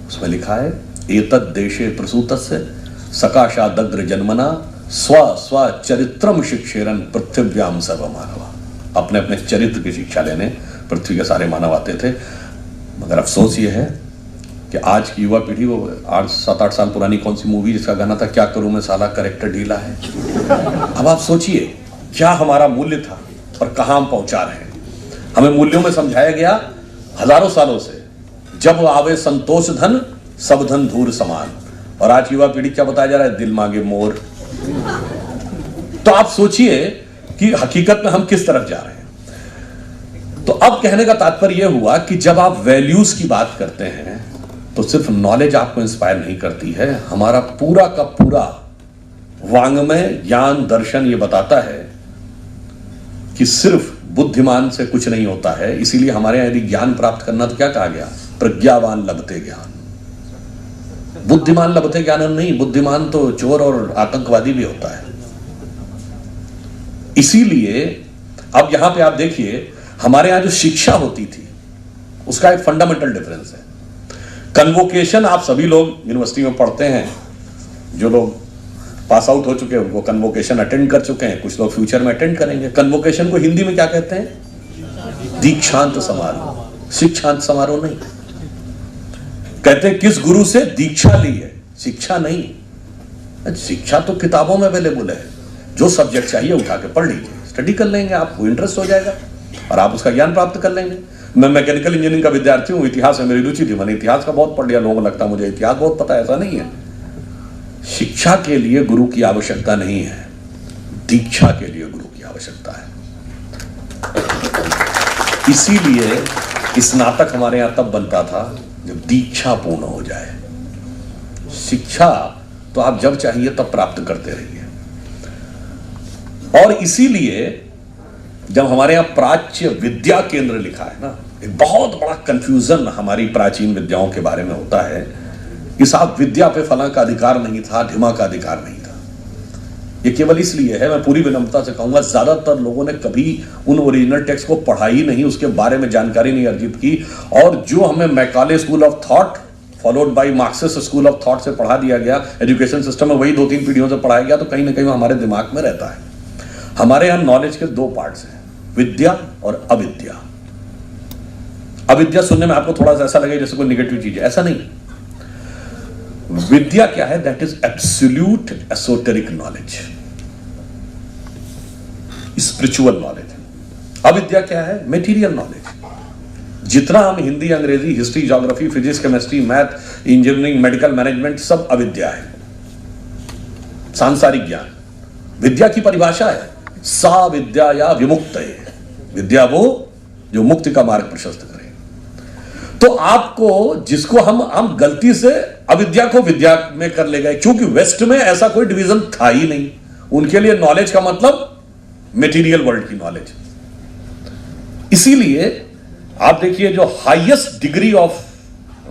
उसमें लिखा है एतद् देशे प्रसूतस्य सकाशादग्र जन्मना स्व स्व चरित्रम शिक्षेरन पृथ्व्याम सर्वमानवा। अपने अपने चरित्र की शिक्षा लेने पृथ्वी के सारे मानव आते थे। मगर अफसोस ये है कि आज की युवा पीढ़ी, वो 7-8 साल पुरानी कौन सी मूवी जिसका गाना था, क्या करूं मैं साला कैरेक्टर ढीला है। अब आप सोचिए क्या हमारा मूल्य था और कहां हम पहुंचा रहे हैं। हमें मूल्यों में समझाया गया हजारों सालों से, जब आवे संतोष धन सब धन धूर समान। और आज युवा पीढ़ी क्या बताया जा रहा है? दिल मांगे मोर। तो आप सोचिए कि हकीकत में हम किस तरफ जा रहे हैं। तो अब कहने का तात्पर्य यह हुआ कि जब आप वैल्यूज की बात करते हैं तो सिर्फ नॉलेज आपको इंस्पायर नहीं करती है। हमारा पूरा का पूरा वांग्मय, ज्ञान, दर्शन ये बताता है कि सिर्फ बुद्धिमान से कुछ नहीं होता है। इसीलिए हमारे यहां यदि ज्ञान प्राप्त करना तो क्या कहा गया? प्रज्ञावान लभते ज्ञान। बुद्धिमान लभते ज्ञान नहीं, बुद्धिमान तो चोर और आतंकवादी भी होता है। इसीलिए अब यहां पे आप देखिए, हमारे यहां जो शिक्षा होती थी उसका एक फंडामेंटल डिफरेंस है। कन्वोकेशन आप सभी लोग यूनिवर्सिटी में पढ़ते हैं, जो लोग पास आउट हो चुके हैं उनको कन्वोकेशन अटेंड कर चुके हैं, कुछ लोग फ्यूचर में अटेंड करेंगे। कन्वोकेशन को हिंदी में क्या कहते हैं? दीक्षांत समारोह। शिक्षांत समारोह नहीं कहते। किस गुरु से दीक्षा ली है, शिक्षा नहीं। शिक्षा तो किताबों में अवेलेबल है, जो सब्जेक्ट चाहिए उठा के पढ़ लीजिए, स्टडी कर लेंगे, आपको इंटरेस्ट हो जाएगा और आप उसका ज्ञान प्राप्त कर लेंगे। मैं मैकेनिकल इंजीनियरिंग का विद्यार्थी हूं, इतिहास में मेरी रुचि थी, मैंने इतिहास का बहुत पढ़ लिया। लोगों को लगता है मुझे इतिहास बहुत पता है, ऐसा नहीं है। शिक्षा के लिए गुरु की आवश्यकता नहीं है, दीक्षा के लिए गुरु की आवश्यकता है। इसीलिए स्नातक हमारे यहां तब बनता था जब दीक्षा पूर्ण हो जाए। शिक्षा तो आप जब चाहिए तब प्राप्त करते रहिए। और इसीलिए जब हमारे यहां प्राच्य विद्या केंद्र लिखा है ना, एक बहुत बड़ा कंफ्यूजन हमारी प्राचीन विद्याओं के बारे में होता है कि साहब विद्या पे फलां का अधिकार नहीं था, ढिमा का अधिकार नहीं था। ये केवल इसलिए है, मैं पूरी विनम्रता से कहूंगा, ज्यादातर लोगों ने कभी उन ओरिजिनल टेक्स्ट को पढ़ा ही नहीं, उसके बारे में जानकारी नहीं अर्जित की। और जो हमें Macaulay school of thought followed by Marxist school of thought से पढ़ा दिया गया, एजुकेशन सिस्टम में वही 2-3 पीढ़ियों से पढ़ाया गया, तो कहीं ना कहीं हमारे दिमाग में रहता है। हमारे यहां नॉलेज के 2 पार्ट्स हैं, विद्या और अविद्या। अविद्या सुनने में आपको थोड़ा सा ऐसा लगे जैसे कोई निगेटिव चीज है, ऐसा नहीं। विद्या क्या है? That is absolute esoteric knowledge, spiritual knowledge. अविद्या क्या है? Material knowledge. जितना हम हिंदी, अंग्रेजी, history, geography, physics, chemistry, math, engineering, medical, management, सब अविद्या है, सांसारिक ज्ञान। विद्या की परिभाषा है सा विद्या या विमुक्त है, विद्या वो जो मुक्ति का मार्ग प्रशस्त करे। तो आपको, जिसको हम गलती से अविद्या को विद्या में कर ले गए, क्योंकि वेस्ट में ऐसा कोई डिवीजन था ही नहीं। उनके लिए नॉलेज का मतलब मटेरियल वर्ल्ड की नॉलेज। इसीलिए आप देखिए जो हाईएस्ट डिग्री ऑफ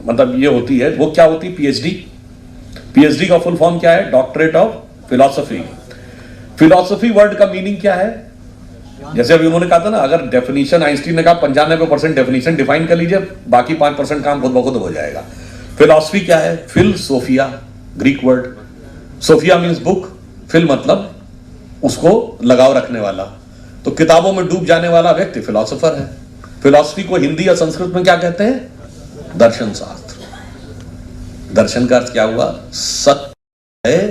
मतलब ये होती है, वो क्या होती है? पीएचडी। पीएचडी का फुल फॉर्म क्या है? Doctorate of philosophy. Philosophy word का मीनिंग क्या है? जैसे अभी उन्होंने कहा था ना, अगर डेफिनेशन आइंस्टीन ने कहा 95% डेफिनेशन डिफाइन कर लीजिए, बाकी 5% काम खुद ब खुद हो जाएगा। फिलॉसफी क्या है? Phil sophia, Greek word. Sophia means book, phil मतलब उसको लगाव रखने वाला। तो किताबों में डूब जाने वाला व्यक्ति फिलॉसफर है। फिलॉसफी को हिंदी या संस्कृत में क्या कहते हैं? दर्शन शास्त्र। दर्शन का अर्थ क्या हुआ? सत्य है,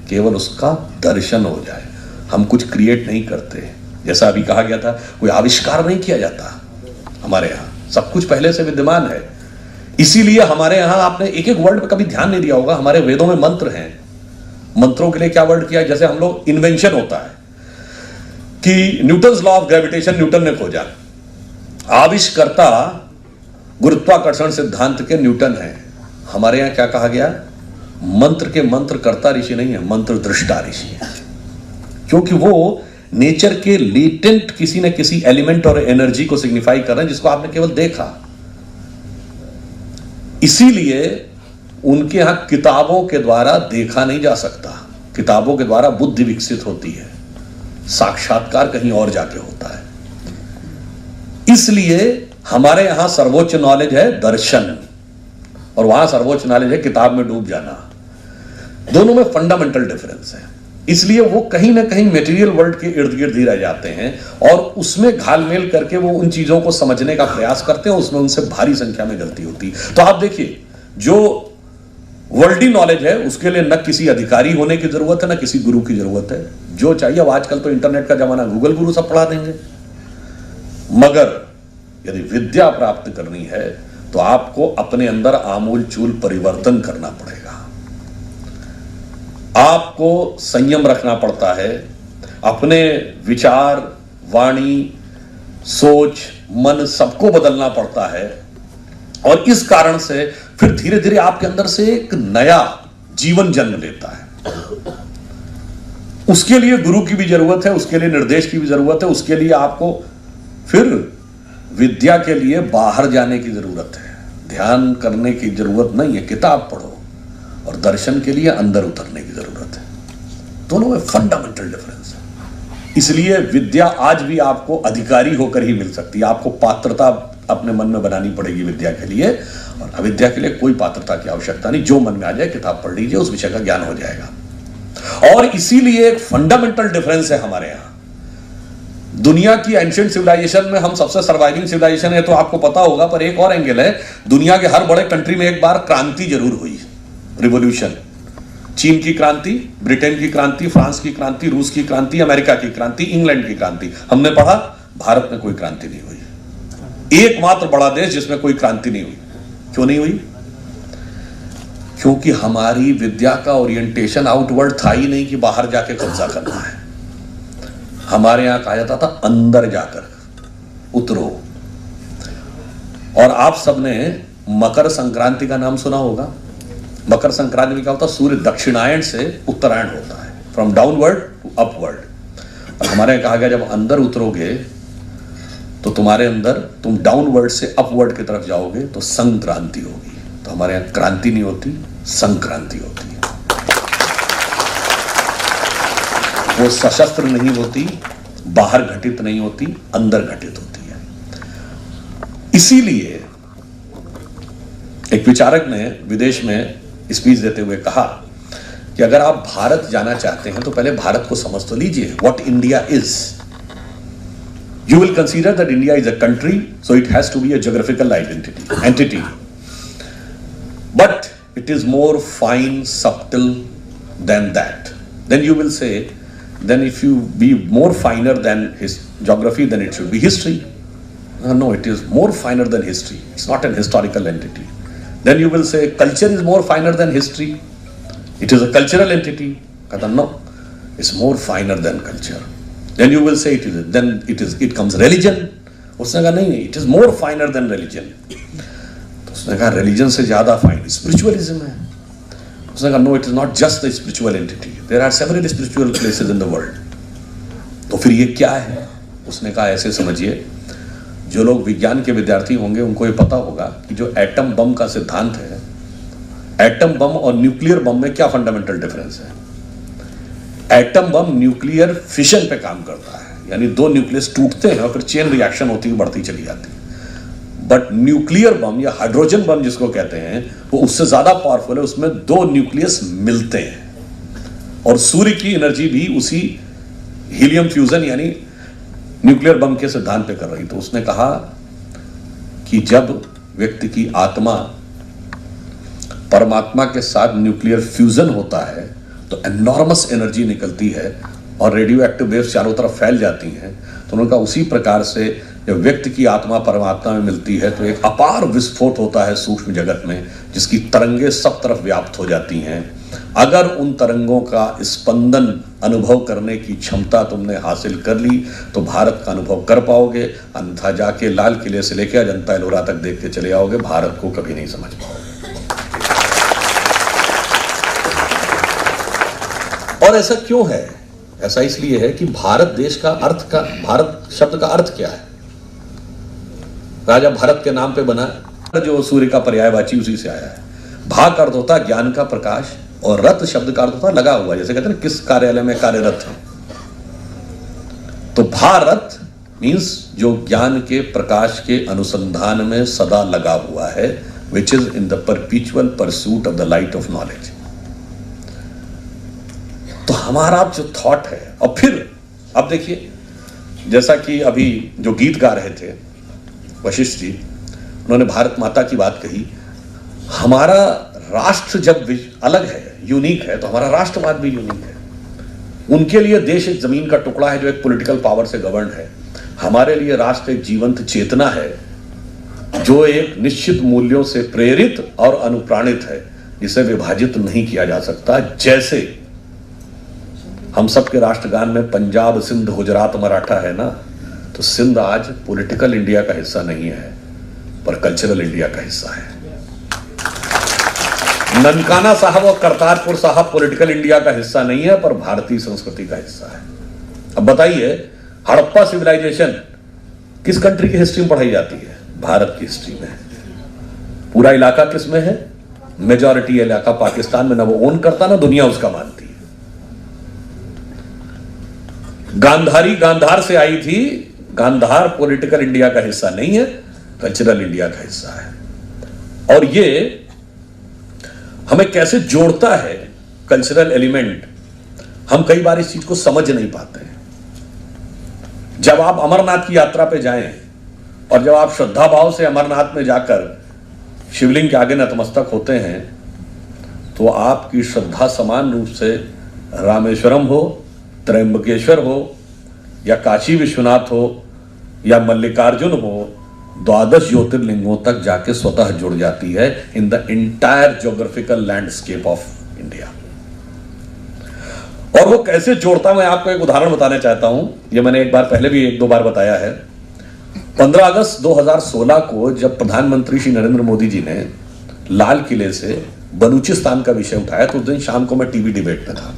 केवल उसका दर्शन हो जाए। हम कुछ क्रिएट नहीं करते, जैसा अभी कहा गया था, कोई आविष्कार नहीं किया जाता। हमारे यहां सब कुछ पहले से विद्यमान है। इसीलिए हमारे यहां, आपने एक एक वर्ड पे कभी ध्यान नहीं दिया होगा, हमारे वेदों में मंत्र हैं। मंत्रों के लिए क्या वर्ड किया? जैसे हम लोग इन्वेंशन होता है कि Newton's law of gravitation Newton ने खोजा, आविष्कर्ता गुरुत्वाकर्षण सिद्धांत के न्यूटन है। हमारे यहां क्या कहा गया? मंत्र के मंत्रकर्ता ऋषि नहीं है, मंत्र दृष्टा ऋषि है, क्योंकि वो नेचर के लेटेंट किसी न किसी एलिमेंट और एनर्जी को सिग्निफाई कर रहे हैं, जिसको आपने केवल देखा। इसीलिए उनके यहां किताबों के द्वारा देखा नहीं जा सकता, किताबों के द्वारा बुद्धि विकसित होती है, साक्षात्कार कहीं और जाके होता है। इसलिए हमारे यहां सर्वोच्च नॉलेज है दर्शन, और वहां सर्वोच्च नॉलेज है किताब में डूब जाना। दोनों में फंडामेंटल डिफरेंस है। इसलिए वो कहीं ना कहीं मटेरियल वर्ल्ड के इर्द गिर्द ही रह जाते हैं, और उसमें घालमेल करके वो उन चीजों को समझने का प्रयास करते हैं, उसमें उनसे भारी संख्या में गलती होती। तो आप देखिए, जो वर्ल्डी नॉलेज है उसके लिए न किसी अधिकारी होने की जरूरत है, न किसी गुरु की जरूरत है। जो चाहिए, अब आजकल तो इंटरनेट का जमाना, गूगल गुरु सब पढ़ा देंगे। मगर यदि विद्या प्राप्त करनी है तो आपको अपने अंदर आमूल चूल परिवर्तन करना पड़ेगा। आपको संयम रखना पड़ता है, अपने विचार, वाणी, सोच, मन सबको बदलना पड़ता है। और इस कारण से फिर धीरे धीरे आपके अंदर से एक नया जीवन जन्म लेता है। उसके लिए गुरु की भी जरूरत है, उसके लिए निर्देश की भी जरूरत है, उसके लिए आपको फिर विद्या के लिए बाहर जाने की जरूरत है, ध्यान करने की जरूरत नहीं है, किताब पढ़ो। और दर्शन के लिए अंदर उतरने की जरूरत है। दोनों में फंडामेंटल डिफरेंस है। इसलिए विद्या आज भी आपको अधिकारी होकर ही मिल सकती है। आपको पात्रता अपने मन में बनानी पड़ेगी विद्या के लिए, और अविद्या के लिए कोई पात्रता की आवश्यकता नहीं। जो मन में आ जाए किताब पढ़ लीजिए, उस विषय का ज्ञान हो जाएगा। और इसीलिए एक फंडामेंटल डिफरेंस है हमारे यहां। दुनिया की एंशिएंट सिविलाइजेशन में हम सबसे सर्वाइविंग सिविलाइजेशन है, तो आपको पता होगा। पर एक और एंगल है, दुनिया के हर बड़े कंट्री में एक बार क्रांति जरूर हुई, रिवॉल्यूशन। चीन की क्रांति, ब्रिटेन की क्रांति, फ्रांस की क्रांति, रूस की क्रांति, अमेरिका की क्रांति, इंग्लैंड की क्रांति। हमने पढ़ा भारत में कोई क्रांति नहीं हुई। एकमात्र बड़ा देश जिसमें कोई क्रांति नहीं हुई। क्यों नहीं हुई? क्योंकि हमारी विद्या का ओरिएंटेशन आउटवर्ड था ही नहीं कि बाहर जाके कब्जा करना है। हमारे यहां कहा जाता था अंदर जाकर उतरो। और आप सबने मकर संक्रांति का नाम सुना होगा। मकर संक्रांति में क्या होता है? सूर्य दक्षिणायन से उत्तरायण होता है, फ्रॉम डाउनवर्ड टू अपवर्ड। और हमारे यहां कहा गया, जब अंदर उतरोगे तो तुम्हारे अंदर, तुम डाउनवर्ड से अपवर्ड की तरफ जाओगे तो संक्रांति होगी। तो हमारे यहां क्रांति नहीं होती, संक्रांति होती है। वो सशस्त्र नहीं होती, बाहर घटित नहीं होती, अंदर घटित होती है। इसीलिए एक विचारक ने विदेश में स्पीच देते हुए कहा कि अगर आप भारत जाना चाहते हैं तो पहले भारत को समझ तो लीजिए, what India is. You will consider that India is a country, so it has to be a geographical entity. But it is more fine, subtle than that. Then you will say, then if you be more finer than his geography, then it should be history. No, it is more finer than history. It's not an historical entity. Then you will say, culture is more finer than history. It is a cultural entity. No, it's more finer than culture. Then you will say it comes religion. उसने कहा नहीं, it is more finer than religion. तो उसने कहा religion से ज़्यादा fine spiritualism है. उसने कहा no, it is not just the spiritual entity. There are several spiritual places in the world. तो फिर ये क्या है? उसने कहा ऐसे समझिए, जो लोग विज्ञान के विद्यार्थी होंगे उनको ये पता होगा कि जो एटम बम का सिद्धांत है, एटम बम और न्यूक्लियर बम में क्या फंडामेंटल डिफरेंस है. एटम बम न्यूक्लियर फिशन पे काम करता है, यानी दो न्यूक्लियस टूटते हैं और फिर चेन रिएक्शन होती हुई बढ़ती चली जाती है. बट न्यूक्लियर बम या हाइड्रोजन बम जिसको कहते हैं वो उससे ज्यादा पावरफुल है. उसमें दो न्यूक्लियस मिलते हैं और सूर्य की एनर्जी भी उसी हीलियम फ्यूजन यानी न्यूक्लियर बम के सिद्धांत पे कर रही. तो उसने कहा कि जब व्यक्ति की आत्मा परमात्मा के साथ न्यूक्लियर फ्यूजन होता है तो एनॉर्मस एनर्जी निकलती है और रेडियो एक्टिव वेव्स चारों तरफ फैल जाती हैं. तो उनका उसी प्रकार से जब व्यक्ति की आत्मा परमात्मा में मिलती है तो एक अपार विस्फोट होता है सूक्ष्म जगत में, जिसकी तरंगे सब तरफ व्याप्त हो जाती हैं. अगर उन तरंगों का स्पंदन अनुभव करने की क्षमता तुमने हासिल कर ली तो भारत का अनुभव कर पाओगे, अन्यथा जाके लाल किले से लेकर अजंता एलोरा तक देख के चले आओगे, भारत को कभी नहीं समझ पाओगे. और ऐसा क्यों है? ऐसा इसलिए है कि भारत देश का भारत शब्द का अर्थ क्या है? राजा भारत के नाम पे बना, जो सूर्य का पर्यायवाची उसी से आया है. भा का अर्थ होता है ज्ञान का प्रकाश और रत शब्द का अर्थ होता है लगा हुआ, जैसे कहते हैं ना किस कार्यालय में कार्यरत है. तो भारत मीन्स जो ज्ञान के प्रकाश के अनुसंधान में सदा लगा हुआ है, which is in the परपीचुअल pursuit of the light of knowledge. तो हमारा जो थॉट है, और फिर अब देखिए जैसा कि अभी जो गीत गा रहे थे वशिष्ठ जी, उन्होंने भारत माता की बात कही. हमारा राष्ट्र जब अलग है, यूनिक है, तो हमारा राष्ट्रवाद भी यूनिक है. उनके लिए देश एक जमीन का टुकड़ा है जो एक पॉलिटिकल पावर से गवर्न है. हमारे लिए राष्ट्र एक जीवंत चेतना है जो एक निश्चित मूल्यों से प्रेरित और अनुप्राणित है, जिसे विभाजित नहीं किया जा सकता. जैसे हम सबके राष्ट्रगान में पंजाब, सिंध, गुजरात, मराठा है ना, तो सिंध आज पॉलिटिकल इंडिया का हिस्सा नहीं है पर कल्चरल इंडिया का हिस्सा है. ननकाना साहब और करतारपुर साहब पॉलिटिकल इंडिया का हिस्सा नहीं है पर भारतीय संस्कृति का हिस्सा है. अब बताइए, हड़प्पा सिविलाइजेशन किस कंट्री की हिस्ट्री में पढ़ाई जाती है? भारत की हिस्ट्री में. पूरा इलाका किस में है? मेजॉरिटी इलाका पाकिस्तान में. ना वो ओन करता ना दुनिया उसका मानती है. गांधारी गांधार से आई थी. गांधार पॉलिटिकल इंडिया का हिस्सा नहीं है, कल्चरल इंडिया का हिस्सा है. और ये हमें कैसे जोड़ता है कल्चरल एलिमेंट, हम कई बार इस चीज को समझ नहीं पाते हैं. जब आप अमरनाथ की यात्रा पे जाएं और जब आप श्रद्धा भाव से अमरनाथ में जाकर शिवलिंग के आगे नतमस्तक होते हैं तो आपकी श्रद्धा समान रूप से रामेश्वरम हो, त्र्यंबकेश्वर हो या काशी विश्वनाथ हो या मल्लिकार्जुन हो, द्वादश ज्योतिर्लिंगों तक जाके स्वतः जुड़ जाती है in the entire geographical landscape of India. और वो कैसे जोड़ता, मैं आपको एक उदाहरण बताना चाहता हूं. ये मैंने एक बार पहले भी एक दो बार बताया है. 15 अगस्त 2016 को जब प्रधानमंत्री श्री नरेंद्र मोदी जी ने लाल किले से बलूचिस्तान का विषय उठाया तो उस दिन शाम को मैं टीवी डिबेट में था.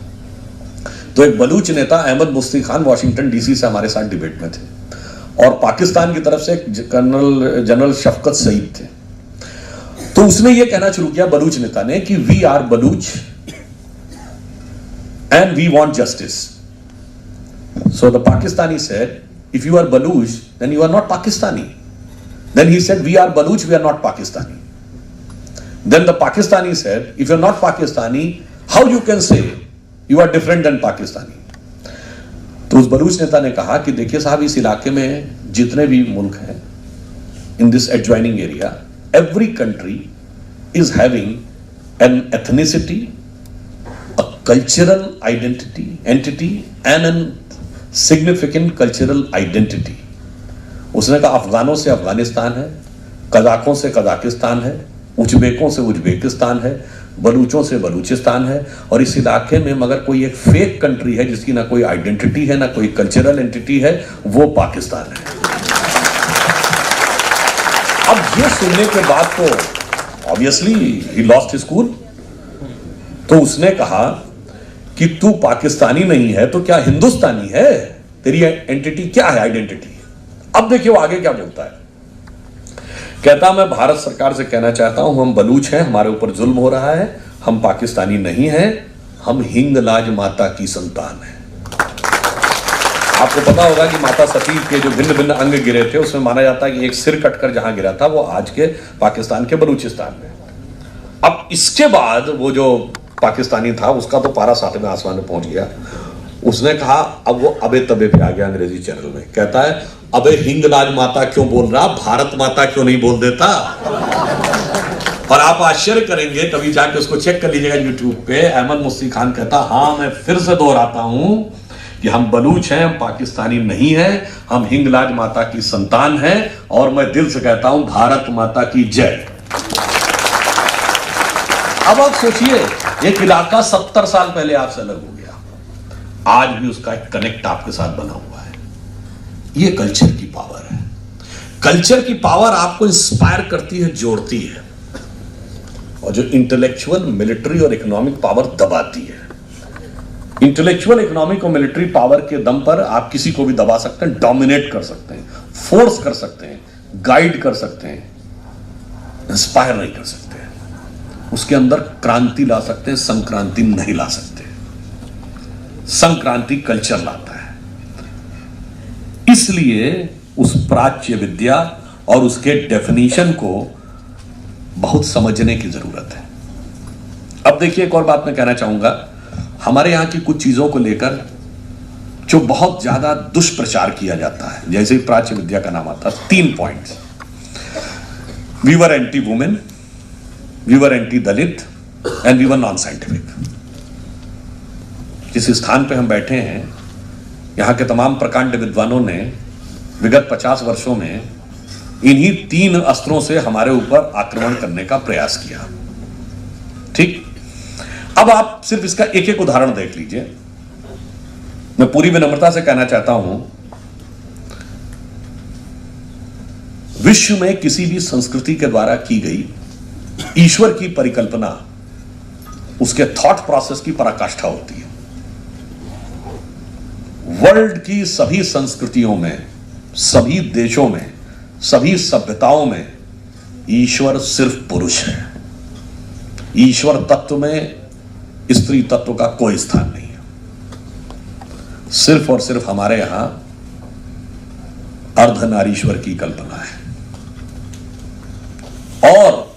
तो एक बलूच नेता अहमद मुफ्ती खान वॉशिंगटन डीसी से हमारे साथ डिबेट में थे और पाकिस्तान की तरफ से जनरल शफकत सईद थे. तो उसने ये कहना शुरू किया बलूच नेता ने कि we are Baloch and we want justice. So the Pakistani said if you are Baluch then you are not Pakistani. Then he said we are Baluch, we are not Pakistani. Then the Pakistani said, if you're not Pakistani, how you can say you are different than Pakistani? तो उस बलूच नेता ने कहा कि देखिए साहब, इस इलाके में जितने भी मुल्क हैं, in this adjoining area, every country is having an ethnicity, a cultural entity and a significant cultural identity. उसने कहा अफगानों से अफगानिस्तान है, कजाकों से कजाकिस्तान है, उज्बेकों से उज्बेकिस्तान है, बलूचों से बलूचिस्तान है, और इस इलाके में मगर कोई एक फेक कंट्री है जिसकी ना कोई आइडेंटिटी है ना कोई कल्चरल एंटिटी है, वो पाकिस्तान है। अब ये सुनने के बाद तो obviously he lost his cool. तो उसने कहा कि तू पाकिस्तानी नहीं है तो क्या हिंदुस्तानी है? तेरी एंटिटी क्या है, आइडेंटिटी? अब देखिए वो आगे क्या बोलता है। कहता मैं भारत सरकार से कहना चाहता हूं, हम बलूच हैं, हमारे ऊपर जुल्म हो रहा है, हम पाकिस्तानी नहीं हैं, हम हिंगलाज माता की संतान हैं। आपको पता होगा कि माता सती के जो भिन्न भिन्न अंग गिरे थे उसमें माना जाता है कि एक सिर कटकर जहां गिरा था वो आज के पाकिस्तान के बलूचिस्तान में। अब इसके बाद वो जो पाकिस्तानी था उसका तो पारा 7वें आसमान में पहुंच गया। उसने कहा, अब वो अबे तबे पे आ गया अंग्रेजी चैनल में, कहता है अबे हिंगलाज माता क्यों बोल रहा, भारत माता क्यों नहीं बोल देता? और आप आश्चर्य करेंगे, कभी जाके उसको चेक कर लीजिएगा यूट्यूब पे। अहमद मुस्ती खान कहता, हाँ मैं फिर से दोहराता हूं कि हम बलूच हैं, हम पाकिस्तानी नहीं हैं, हम हिंगलाज माता की संतान हैं, और मैं दिल से कहता हूं भारत माता की जय। अब आप सोचिए, एक इलाका 70 साल पहले आपसे अलग हो गया, आज भी उसका एक कनेक्ट आपके साथ बना हुआ है। ये कल्चर की पावर है। कल्चर की पावर आपको इंस्पायर करती है, जोड़ती है, और जो इंटेलेक्चुअल, मिलिट्री और इकोनॉमिक पावर दबाती है। इंटेलेक्चुअल, इकोनॉमिक और मिलिट्री पावर के दम पर आप किसी को भी दबा सकते हैं, डोमिनेट कर सकते हैं, फोर्स कर सकते हैं, गाइड कर सकते हैं, इंस्पायर नहीं कर सकते। उसके अंदर क्रांति ला सकते हैं, संक्रांति नहीं ला सकते। संक्रांति कल्चर लाता है। इसलिए उस प्राच्य विद्या और उसके डेफिनेशन को बहुत समझने की जरूरत है। अब देखिए, एक और बात मैं कहना चाहूंगा, हमारे यहां की कुछ चीजों को लेकर जो बहुत ज्यादा दुष्प्रचार किया जाता है, जैसे प्राच्य विद्या का नाम आता है, 3 points. We were anti women, we were anti Dalit and we were non scientific. जिस स्थान पे हम बैठे हैं, यहां के तमाम प्रकांड विद्वानों ने विगत 50 वर्षों में इन्हीं 3 अस्त्रों से हमारे ऊपर आक्रमण करने का प्रयास किया। ठीक, अब आप सिर्फ इसका एक एक उदाहरण देख लीजिए। मैं पूरी विनम्रता से कहना चाहता हूं, विश्व में किसी भी संस्कृति के द्वारा की गई ईश्वर की परिकल्पना उसके थॉट प्रोसेस की पराकाष्ठा होती है। वर्ल्ड की सभी संस्कृतियों में, सभी देशों में, सभी सभ्यताओं में ईश्वर सिर्फ पुरुष है। ईश्वर तत्व में स्त्री तत्व का कोई स्थान नहीं है। सिर्फ और सिर्फ हमारे यहां अर्धनारीश्वर की कल्पना है, और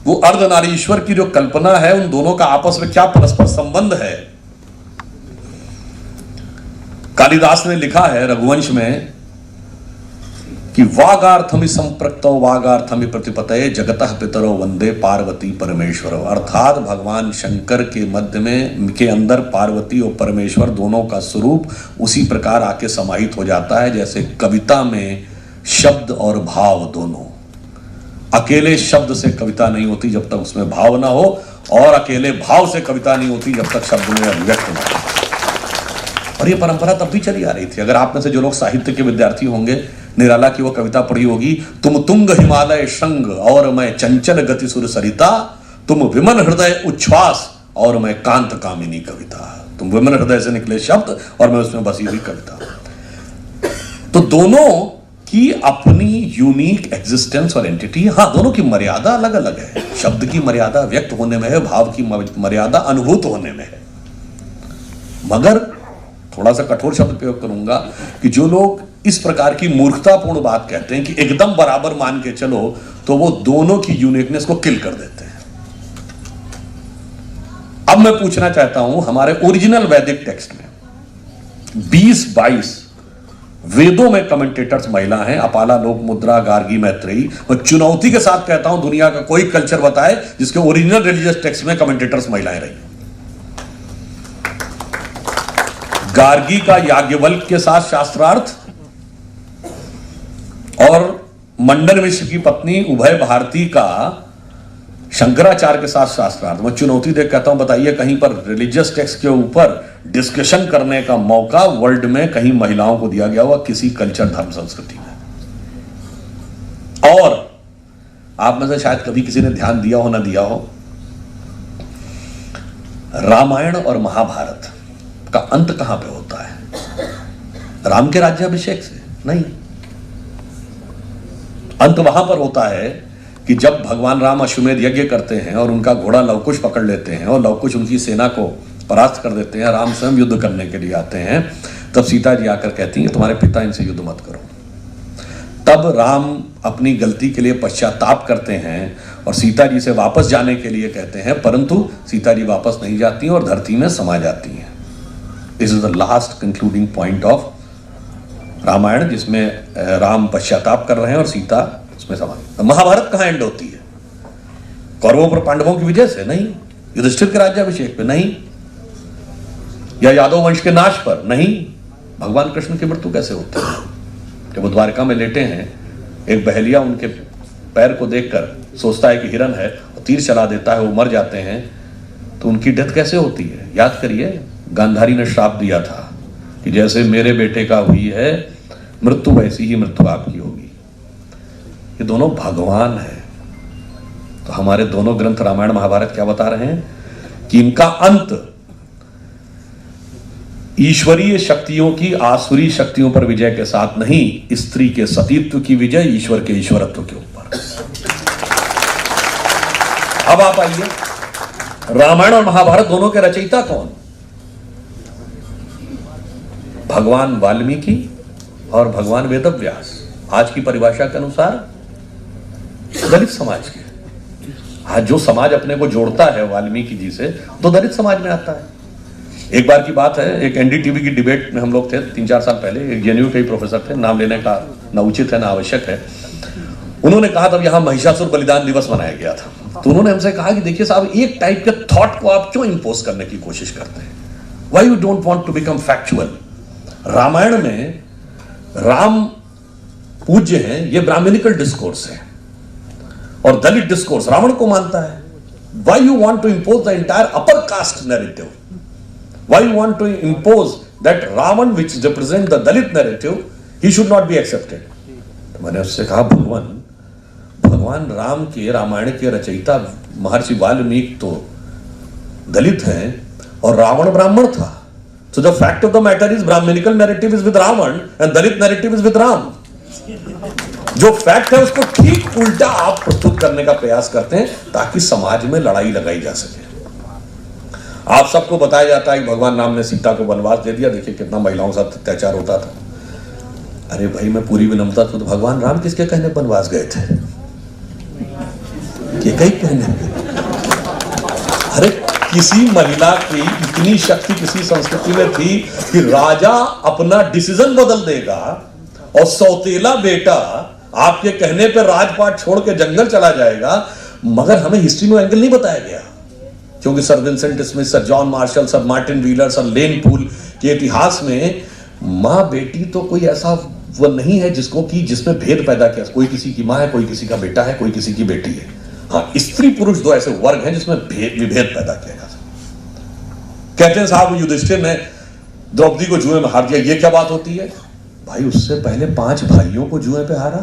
वो अर्धनारीश्वर की जो कल्पना है, उन दोनों का आपस में क्या परस्पर संबंध है। कालिदास ने लिखा है रघुवंश में कि वागार्थमि संप्रक्तो वागार्थमि प्रतिपतये जगतः पितरो वंदे पार्वती परमेश्वर। अर्थात भगवान शंकर के मध्य में के अंदर पार्वती और परमेश्वर दोनों का स्वरूप उसी प्रकार आके समाहित हो जाता है जैसे कविता में शब्द और भाव दोनों। अकेले शब्द से कविता नहीं होती जब तक उसमें भाव ना हो, और अकेले भाव से कविता नहीं होती जब तक शब्द में अभिव्यक्त ना हो। और ये परंपरा तब भी चली आ रही थी। अगर आप में से जो लोग साहित्य के विद्यार्थी होंगे, निराला की वो कविता पढ़ी होगी, तुम तुंग हिमालय शृंग और मैं चंचल गति सुर सरिता, तुम विमन हृदय उच्छ्वास और मैं कांत कामिनी कविता। तुम विमन हृदय से निकले शब्द और मैं उसमें बसी हुई कविता। तो दोनों की अपनी यूनिक एग्जिस्टेंस और एंटिटी। हाँ, दोनों की मर्यादा अलग अलग है। शब्द की मर्यादा व्यक्त होने में है, भाव की मर्यादा अनुभूत होने में है, मगर थोड़ा सा कठोर शब्द प्रयोग करूंगा कि जो लोग इस प्रकार की मूर्खतापूर्ण बात कहते हैं कि एकदम बराबर मान के चलो, तो वो दोनों की यूनिकनेस को किल कर देते हैं। अब मैं पूछना चाहता हूं, हमारे ओरिजिनल वैदिक टेक्स्ट में 20-22 वेदों में कमेंटेटर्स महिला हैं, अपाला, लोकमुद्रा, गार्गी, मैत्रेयी। मैं चुनौती के साथ कहता हूं, दुनिया का कोई कल्चर बताए जिसके ओरिजिनल रिलीजियस टेक्स्ट में कमेंटेटर्स महिलाएं रही। गार्गी का याज्ञवल्क्य के साथ शास्त्रार्थ और मंडन मिश्र की पत्नी उभय भारती का शंकराचार्य के साथ शास्त्रार्थ। मैं चुनौती देख कहता हूं, बताइए कहीं पर रिलीजियस टेक्स्ट के ऊपर डिस्कशन करने का मौका वर्ल्ड में कहीं महिलाओं को दिया गया हुआ किसी कल्चर, धर्म, संस्कृति में? और आप में से शायद कभी किसी ने ध्यान दिया हो ना दिया हो, रामायण और महाभारत का अंत कहां पे होता है? राम के राज्याभिषेक से नहीं, अंत वहां पर होता है कि जब भगवान राम अश्वमेध यज्ञ करते हैं और उनका घोड़ा लवकुश पकड़ लेते हैं और लवकुश उनकी सेना को परास्त कर देते हैं, राम स्वयं युद्ध करने के लिए आते हैं, तब सीता जी आकर कहती हैं तुम्हारे पिता इनसे युद्ध मत करो। तब राम अपनी गलती के लिए पश्चाताप करते हैं और सीता जी से वापस जाने के लिए कहते हैं, परंतु सीता जी वापस नहीं जाती और धरती में समा जाती हैं। This is the last concluding point of Ramayana, जिसमें राम पश्चाताप कर रहे हैं और सीता उसमें समा। महाभारत कहां एंड होती है? कौरवों पर पांडवों की विजय से? नहीं। युधिष्ठिर के राज्याभिषेक पे? नहीं। या यादव वंश के नाश पर? नहीं। भगवान कृष्ण की मृत्यु कैसे होती है? जब वो द्वारका में लेटे हैं, एक बहेलिया उनके पैर को देखकर सोचता है कि हिरन है और तीर चला देता है, वो मर जाते हैं, तो उनकी डेथ कैसे होती है? याद करिए, गांधारी ने श्राप दिया था कि जैसे मेरे बेटे का हुई है मृत्यु, वैसी ही मृत्यु आपकी होगी। ये दोनों भगवान है। तो हमारे दोनों ग्रंथ रामायण महाभारत क्या बता रहे हैं कि इनका अंत ईश्वरीय शक्तियों की आसुरी शक्तियों पर विजय के साथ नहीं, स्त्री के सतीत्व की विजय ईश्वर के ईश्वरत्व के ऊपर। अब आप आइए, रामायण और महाभारत दोनों के रचयिता कौन? भगवान वाल्मीकि और भगवान वेदव्यास। आज की परिभाषा के अनुसार दलित समाज के। आज जो समाज अपने को जोड़ता है वाल्मीकि जी से, तो दलित समाज में आता है। एक बार की बात है, एक एनडीटीवी की डिबेट में हम लोग थे 3-4 साल पहले, एक जेएनयू के ही प्रोफेसर थे, नाम लेने का ना उचित है ना आवश्यक है। उन्होंने कहा तब यहां महिषासुर बलिदान दिवस मनाया गया था, तो उन्होंने हमसे कहा कि देखिए साहब, एक टाइप के थॉट को आप क्यों इंपोज करने की कोशिश करते हैं? Why you don't want to become factual? Ramayana में राम पूज्य हैं, ये ब्राह्मणिकल डिस्कोर्स है, और दलित डिस्कोर्स रावण को मानता है। Why you want to impose the entire upper caste narrative? Why you want to impose that Ravana which represent the Dalit narrative, he should not be accepted? तो मैंने उससे कहा, भगवान राम के रामायण के रचयिता महर्षि वाल्मीकि तो दलित हैं और रावण ब्राह्मण था। So the fact of the matter is Brahminical narrative is with Ravan and Dalit narrative is with Ram. जो फैक्ट है उसको ठीक उल्टा आप प्रस्तुत करने का प्रयास करते हैं ताकि समाज में लड़ाई लगाई जा सके। आप सबको बताया जाता है कि भगवान राम ने सीता को वनवास दे दिया, देखिए कितना महिलाओं के साथ अत्याचार होता था। अरे भाई, मैं पूरी विनम्रता से, तो भगवान राम किसके कहने वनवास गए थे? ये कई कहने। अरे किसी महिला की इतनी शक्ति किसी संस्कृति में थी कि राजा अपना डिसीजन बदल देगा और सौतेला बेटा आपके कहने पर राजपाट छोड़ के जंगल चला जाएगा। मगर हमें हिस्ट्री में एंगल नहीं बताया गया, क्योंकि sir Vincent Smith, sir John Marshall, sir Martin Wheeler, sir Lane Poole के इतिहास में मां बेटी तो कोई ऐसा वो नहीं है जिसमें भेद पैदा किया। कोई किसी की मां है, कोई किसी का बेटा है, कोई किसी की बेटी है। हाँ, स्त्री पुरुष दो ऐसे वर्ग हैं जिसमें विभेद पैदा किया जा सकता। कहते हैं साहब युधिष्ठिर ने द्रौपदी को जुए में हार दिया, ये क्या बात होती है? भाई, उससे पहले 5 भाइयों को जुए पे हारा।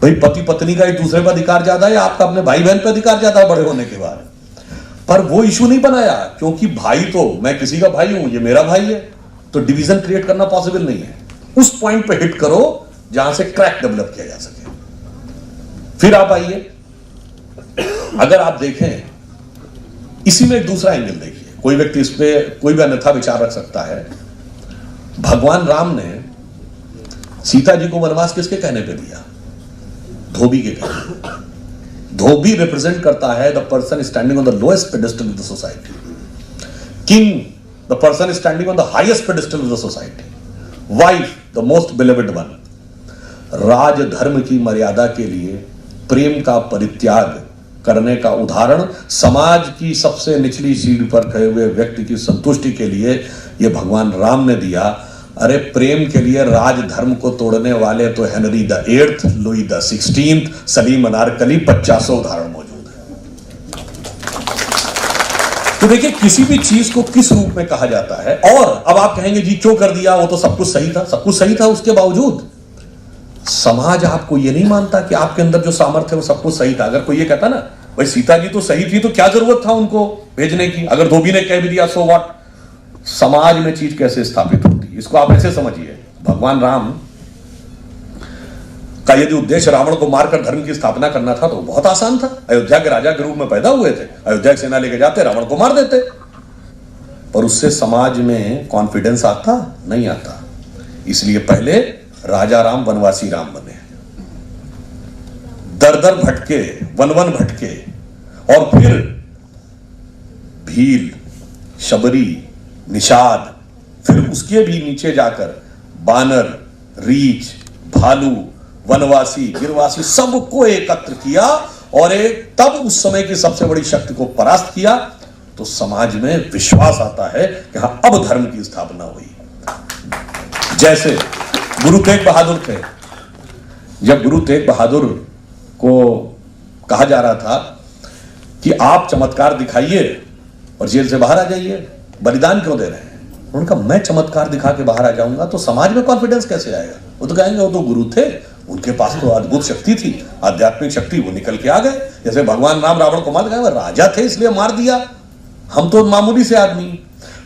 भाई, पति पत्नी का एक दूसरे पर अधिकार ज्यादा है, आपका अपने भाई बहन पर अधिकार ज्यादा है बड़े होने के बाद। पर वो इशू नहीं बनाया, क्योंकि भाई तो मैं किसी का भाई हूं, ये मेरा भाई है, तो डिवीजन क्रिएट करना पॉसिबल नहीं है। उस पॉइंट पे हिट करो जहां से क्रैक डेवलप किया जा सके। फिर आप आइए, अगर आप देखें इसी में एक दूसरा एंगल देखिए। कोई व्यक्ति इस पे कोई भी अन्यथा विचार रख सकता है। भगवान राम ने सीता जी को वनवास किसके कहने पे दिया? धोबी के कहने। धोबी रिप्रेजेंट करता है the person standing on the lowest pedestal of the society, king the person standing on the highest pedestal of the society, wife the most believed one. राजधर्म की मर्यादा के लिए प्रेम का परित्याग करने का उदाहरण समाज की सबसे निचली सीढ़ी पर खड़े हुए व्यक्ति की संतुष्टि के लिए यह भगवान राम ने दिया। अरे प्रेम के लिए राजधर्म को तोड़ने वाले तो Henry the 8th, Louis the 16th, Salim Anarkali 50 उदाहरण मौजूद है। तो देखिए किसी भी चीज को किस रूप में कहा जाता है। और अब आप कहेंगे जी क्यों कर दिया, वो तो सब कुछ सही था। सब कुछ सही था, उसके बावजूद समाज आपको ये नहीं मानता कि आपके अंदर जो सामर्थ्य है वो सब कुछ सही था। अगर कोई ये कहता ना भाई सीता जी तो सही थी तो क्या जरूरत था उनको भेजने की, अगर धोबी ने कह भी दिया सो व्हाट। समाज में चीज कैसे स्थापित होती, इसको आप ऐसे समझिए। भगवान राम का यदि उद्देश्य रावण को मारकर धर्म की स्थापना करना था तो बहुत आसान था। अयोध्या के राजा के रूप में पैदा हुए थे, अयोध्या की सेना लेके जाते, रावण को मार देते। पर उससे समाज में कॉन्फिडेंस आता नहीं आता। इसलिए पहले राजा राम वनवासी राम बने, दर दर भटके, वन वन भटके, और फिर भील, शबरी, निषाद, फिर उसके भी नीचे जाकर बानर, रीछ, भालू, वनवासी, गिरवासी सबको एकत्र किया और एक तब उस समय की सबसे बड़ी शक्ति को परास्त किया। तो समाज में विश्वास आता है कि हां अब धर्म की स्थापना हुई। जैसे गुरु तेग बहादुर थे। जब गुरु तेग बहादुर को कहा जा रहा था कि आप चमत्कार दिखाइए और जेल से बाहर आ जाइए, बलिदान क्यों दे रहे हैं? उन्होंने कहा मैं चमत्कार दिखा के बाहर आ जाऊंगा तो समाज में कॉन्फिडेंस कैसे आएगा? वो तो कहेंगे वो तो गुरु थे, उनके पास तो अद्भुत शक्ति थी, आध्यात्मिक शक्ति, वो निकल के आ गए। जैसे भगवान राम रावण को मार गए, वो राजा थे इसलिए मार दिया, हम तो मामूली से आदमी।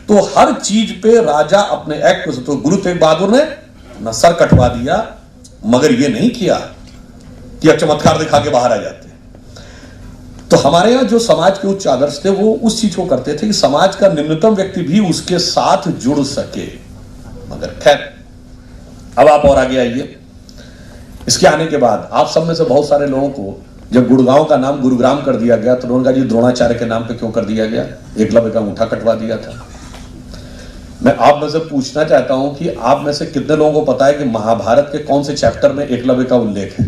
तो हर चीज पे राजा अपने एक्ट को, तो गुरु तेग बहादुर ने ना सर कटवा दिया, मगर ये नहीं किया कि अब चमत्कार दिखा के बाहर आ जाते। तो हमारे यहां जो समाज के उच्च आदर्श थे वो उस चीज को करते थे कि समाज का निम्नतम व्यक्ति भी उसके साथ जुड़ सके। मगर खैर अब आप और आगे आइए। इसके आने के बाद आप सब में से बहुत सारे लोगों को जब गुड़गांव का नाम गुरुग्राम कर दिया गया तो उन्होंने कहा जी द्रोणाचार्य के नाम पे क्यों कर दिया गया? एकलव्य का अंगूठा कटवा दिया था। मैं आप में से पूछना चाहता हूं कि आप में से कितने लोगों को पता है कि महाभारत के कौन से चैप्टर में एकलव्य का उल्लेख है?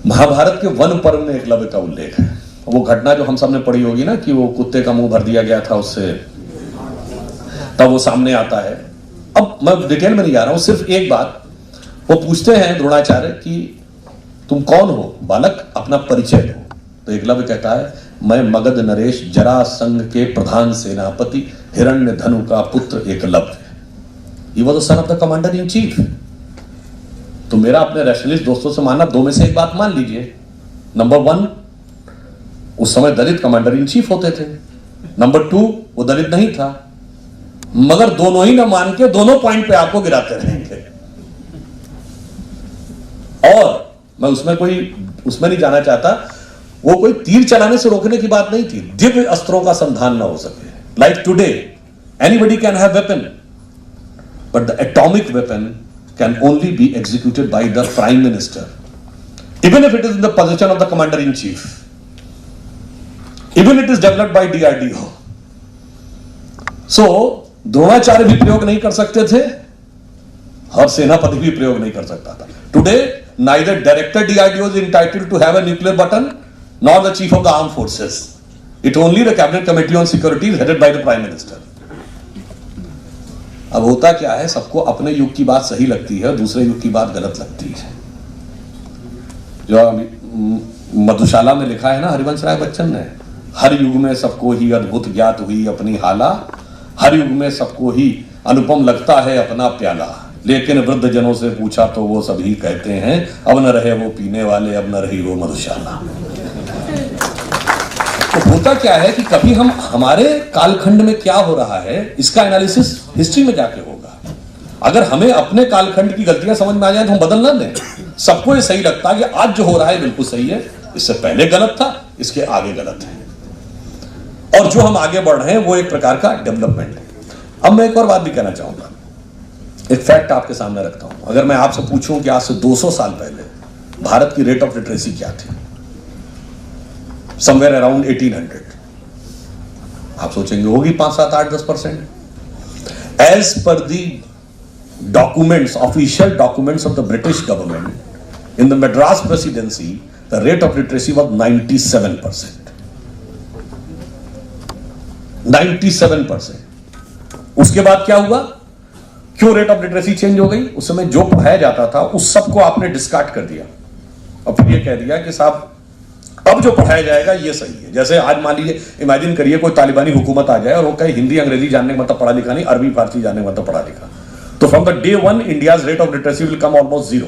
महाभारत के वन पर्व में एकलव्य का उल्लेख है। वो घटना जो हम सब ने पढ़ी होगी ना कि वो कुत्ते का मुंह भर दिया गया था उससे, तब वो सामने आता है। अब मैं डिटेल में नहीं जा रहा हूं, सिर्फ एक बात। वो पूछते हैं द्रोणाचार्य कि तुम कौन हो बालक, अपना परिचय दो। तो एकलव्य कहता है मैं मगध नरेश जरासंध के प्रधान सेनापति हिरण्यधनु का पुत्र Eklavya. He was the son of the commander in chief. तो मेरा अपने रैशनलिस्ट दोस्तों से मानना, दो में से एक बात मान लीजिए। नंबर 1, उस समय दलित कमांडर इन चीफ होते थे। नंबर 2, वो दलित नहीं था। मगर दोनों ही ना मान के दोनों पॉइंट पे आपको गिराते रहेंगे। और मैं उसमें नहीं जाना चाहता। वो कोई तीर चलाने से रोकने की बात नहीं थी, दिव्य अस्त्रों का संधान ना हो सके। Like today anybody can have weapon, but the atomic weapon can only be executed by the prime minister, even if it is in the possession of the commander in chief, even it is developed by DRDO. So Dronacharya भी प्रयोग नहीं कर सकते थे, हर सेनापति भी प्रयोग नहीं कर सकता था। Today neither director DRDO is entitled to have a nuclear button nor the chief of the armed forces. It only the cabinet committee on security is headed by the prime minister. अब होता क्या है, सबको अपने युग की बात सही लगती है, दूसरे युग की बात गलत लगती है। जो मधुशाला में लिखा है ना हरिवंश राय बच्चन ने, हर युग में सबको ही अद्भुत ज्ञात हुई अपनी हाला, हर युग में सबको ही अनुपम लगता है अपना प्याला, लेकिन वृद्ध जनों से पूछा तो वो सभी कहते हैं अब न रहे वो पीने वाले, अब न रही वो मधुशाला। तो होता क्या है कि कभी हम हमारे कालखंड में क्या हो रहा है इसका एनालिसिस हिस्ट्री में जाके होगा। अगर हमें अपने कालखंड की गलतियां समझ में आ जाए तो हम बदल ना दें। सबको ये सही लगता है कि आज जो हो रहा है बिल्कुल सही है, इससे पहले गलत था, इसके आगे गलत है। और जो हम आगे बढ़ रहे हैं वो एक प्रकार का डेवलपमेंट है। अब मैं एक और बात भी कहना चाहूंगा, एक फैक्ट आपके सामने रखता हूं। अगर मैं आपसे पूछूं कि आज से 200 साल पहले भारत की रेट ऑफ लिटरेसी क्या थी, समवेयर अराउंड 1800, आप सोचेंगे होगी 5, 7, 8, 10%। As per the documents, official documents of the British government in the Madras presidency, the rate of literacy was 97%। 97%। उसके बाद क्या हुआ, क्यों रेट ऑफ लिटरेसी चेंज हो गई? उस समय जो पढ़ाया जाता था उस सब को आपने डिस्कार्ड कर दिया और फिर ये कह दिया कि साहब अब जो पढ़ाया जाएगा ये सही है। जैसे आज मान लीजिए, इमेजिन करिए कोई तालिबानी हुकूमत आ जाए और वो कहे हिंदी अंग्रेजी जानने का मतलब पढ़ा लिखा नहीं, अरबी फारसी जानने का मतलब पढ़ा लिखा, तो from the day one India's rate of literacy will come almost zero.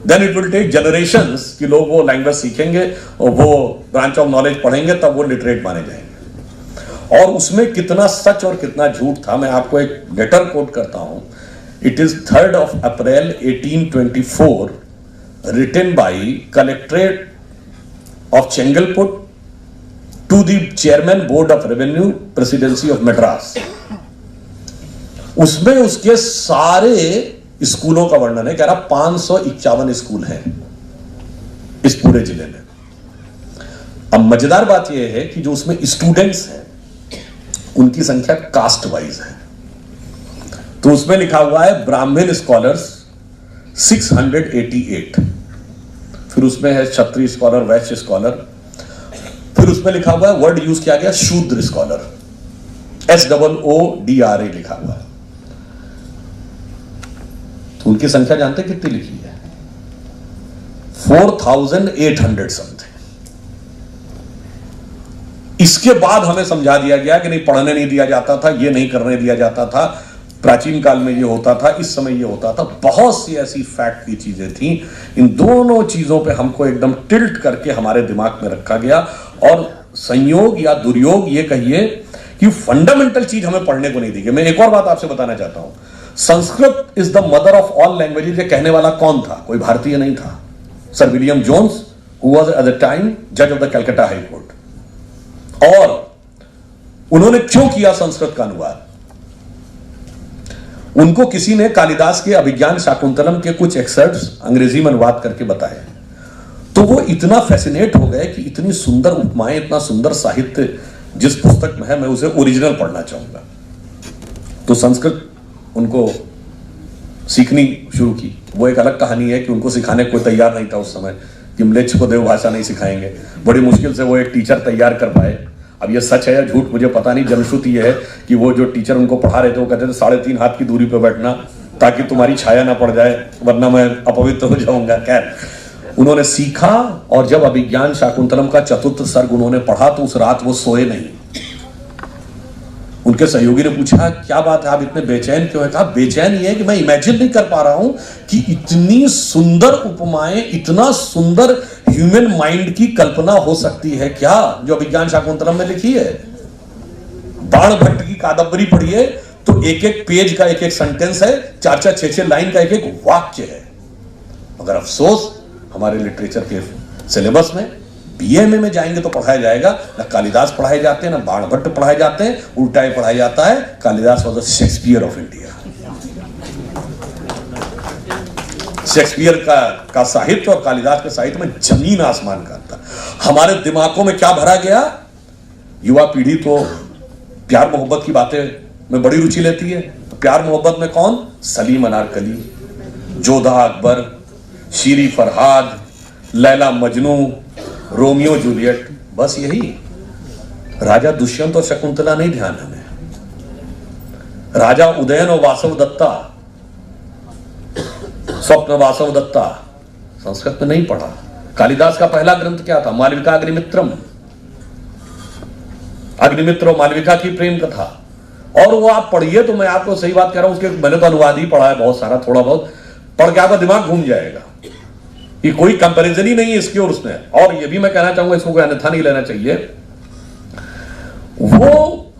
Then it will take generations कि लोग वो लैंग्वेज सीखेंगे और वो ब्रांच ऑफ नॉलेज पढ़ेंगे, तब वो लिटरेट माने जाएंगे। और उसमें कितना सच और कितना झूठ था, मैं आपको एक लेटर कोट करता हूं। It is 3rd of April 1824 written by collectorate of Chingleput to the chairman board of revenue presidency of Madras. उसमें उसके सारे स्कूलों का वर्णन है, कह रहा 551 स्कूल हैं इस पूरे जिले में। अब मजेदार बात यह है कि जो उसमें स्टूडेंट्स हैं उनकी संख्या कास्ट वाइज है। तो उसमें लिखा हुआ है ब्राह्मण स्कॉलर्स 688, फिर उसमें है क्षत्रिय स्कॉलर, वैश्य स्कॉलर, फिर उसमें लिखा हुआ है, वर्ड यूज किया गया शूद्र स्कॉलर, SOODRA लिखा हुआ है। तो उनकी संख्या जानते कितनी लिखी है? 4800 समथिंग। इसके बाद हमें समझा दिया गया कि नहीं, पढ़ने नहीं दिया जाता था, ये नहीं करने दिया जाता था, प्राचीन काल में ये होता था, इस समय ये होता था। बहुत सी ऐसी फैक्ट की चीजें थी। इन दोनों चीजों पे हमको एकदम टिल्ट करके हमारे दिमाग में रखा गया। और संयोग या दुर्योग ये कहिए कि फंडामेंटल चीज हमें पढ़ने को नहीं दी गई। मैं एक और बात आपसे बताना चाहता हूं, Sanskrit is the mother of all languages. ये कहने वाला कौन था? कोई भारतीय नहीं था, sir William Jones, who was at the time जज of the Calcutta high court. और उन्होंने क्यों किया संस्कृत का अनुवाद? उनको किसी ने कालिदास के अभिज्ञान शाकुंतलम के कुछ एक्सर्ट्स अंग्रेजी में अनुवाद करके बताए, तो वो इतना फैसिनेट हो गए कि इतनी सुंदर उपमाएं, इतना सुंदर साहित्य जिस पुस्तक में है, मैं उसे ओरिजिनल पढ़ना चाहूंगा। तो संस्कृत उनको सीखनी शुरू की। वो एक अलग कहानी है कि उनको सिखाने को तैयार नहीं था उस समय, कि म्लेच्छ को देवभाषा नहीं सिखाएंगे। बड़ी मुश्किल से वो एक टीचर तैयार कर पाए। अब ये सच है या झूठ मुझे पता नहीं, जनश्रुति ये है कि वो जो टीचर उनको पढ़ा रहे थे वो कहते थे 3.5 हाथ की दूरी पर बैठना ताकि तुम्हारी छाया ना पड़ जाए, वरना मैं अपवित्र हो जाऊंगा। खैर, उन्होंने सीखा और जब अभिज्ञान शाकुंतलम का 4th सर्ग उन्होंने पढ़ा तो उस रात वो सोए नहीं। उनके सहयोगी ने पूछा क्या बात है, आप इतने बेचैन क्यों है? कहा बेचैन ये है कि मैं इमेजिन नहीं कर पा रहा हूं कि इतनी सुंदर उपमाएं, इतना सुंदर ह्यूमन माइंड की कल्पना हो सकती है क्या, जो अभिज्ञान शाकुंतलम में लिखी है। बाण भट्ट की कादंबरी पढ़िए तो एक एक पेज का एक एक सेंटेंस है, 4-4, 6-6 लाइन का एक एक वाक्य है। मगर अफसोस हमारे लिटरेचर के सिलेबस में BA में जाएंगे तो पढ़ाया जाएगा ना कालिदास पढ़ाए जाते हैं, ना बाण भट्ट पढ़ाए जाते हैं, उल्टा ही पढ़ाया जाता है Kalidas was the Shakespeare of India. Shakespeare का साहित्य और कालिदास के साहित्य में जमीन आसमान का था। हमारे दिमागों में क्या भरा गया? युवा पीढ़ी तो प्यार मोहब्बत की बातें में बड़ी रुचि लेती है। तो प्यार मोहब्बत में कौन? सलीम अनारकली, जोधा अकबर, शीरी फरहाद, लैला मजनू, रोमियो जूलियट, बस यही। राजा दुष्यंत और शकुंतला नहीं ध्यान हमें। राजा उदयन और वासव दत्ता, स्वप्न वासव दत्ता, संस्कृत में नहीं पढ़ा। कालिदास का पहला ग्रंथ क्या था? मालविका अग्निमित्रम, अग्निमित्र और मालविका की प्रेम कथा। और वो आप पढ़िए तो मैं आपको सही बात कह रहा हूं, उसके मैंने तो अनुवाद ही पढ़ा है बहुत सारा, थोड़ा बहुत पढ़ के आपका दिमाग घूम जाएगा। कि कोई कंपैरिजन ही नहीं है इसके और उसमें। और ये भी मैं कहना चाहूंगा, इसको कोई अन्यथा नहीं लेना चाहिए, वो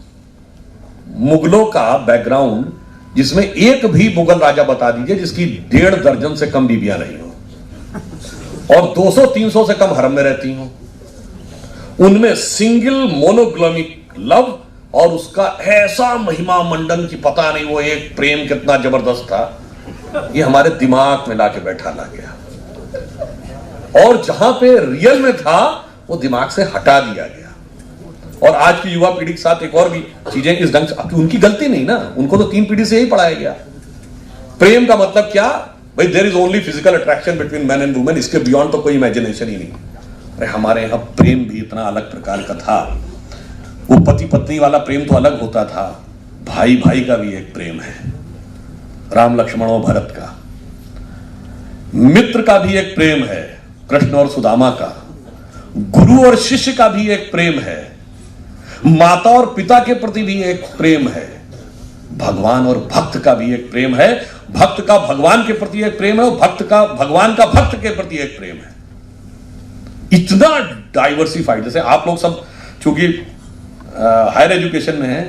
मुगलों का बैकग्राउंड जिसमें एक भी मुगल राजा बता दीजिए जिसकी 1.5 दर्जन से कम बीबियां नहीं हो और 200-300 से कम हरम में रहती हो। उनमें सिंगल मोनोग्रामिक लव और उसका ऐसा महिमा मंडन की पता नहीं वो एक प्रेम कितना जबरदस्त था, ये हमारे दिमाग में लाके बैठा ला गया, और जहां पे रियल में था वो दिमाग से हटा दिया गया। और आज की युवा पीढ़ी के साथ एक और भी चीजें इस ढंग से, उनकी गलती नहीं ना, उनको तो 3 पीढ़ी से यही पढ़ाया गया। प्रेम का मतलब क्या भाई, there is only physical attraction between man and women, इसके बियॉन्ड तो कोई इमेजिनेशन ही नहीं। अरे हमारे यहां प्रेम भी इतना अलग प्रकार का था, वो पति पत्नी वाला प्रेम तो अलग होता था, भाई भाई का भी एक प्रेम है, राम लक्ष्मण और भरत का, मित्र का भी एक प्रेम है, कृष्ण और सुदामा का, गुरु और शिष्य का भी एक प्रेम है, माता और पिता के प्रति भी एक प्रेम है, भगवान और भक्त का भी एक प्रेम है, भक्त का भगवान के प्रति एक प्रेम है, और भक्त का भगवान का भक्त के प्रति एक प्रेम है। इतना डाइवर्सिफाइड, जैसे आप लोग सब चूंकि हायर एजुकेशन में है,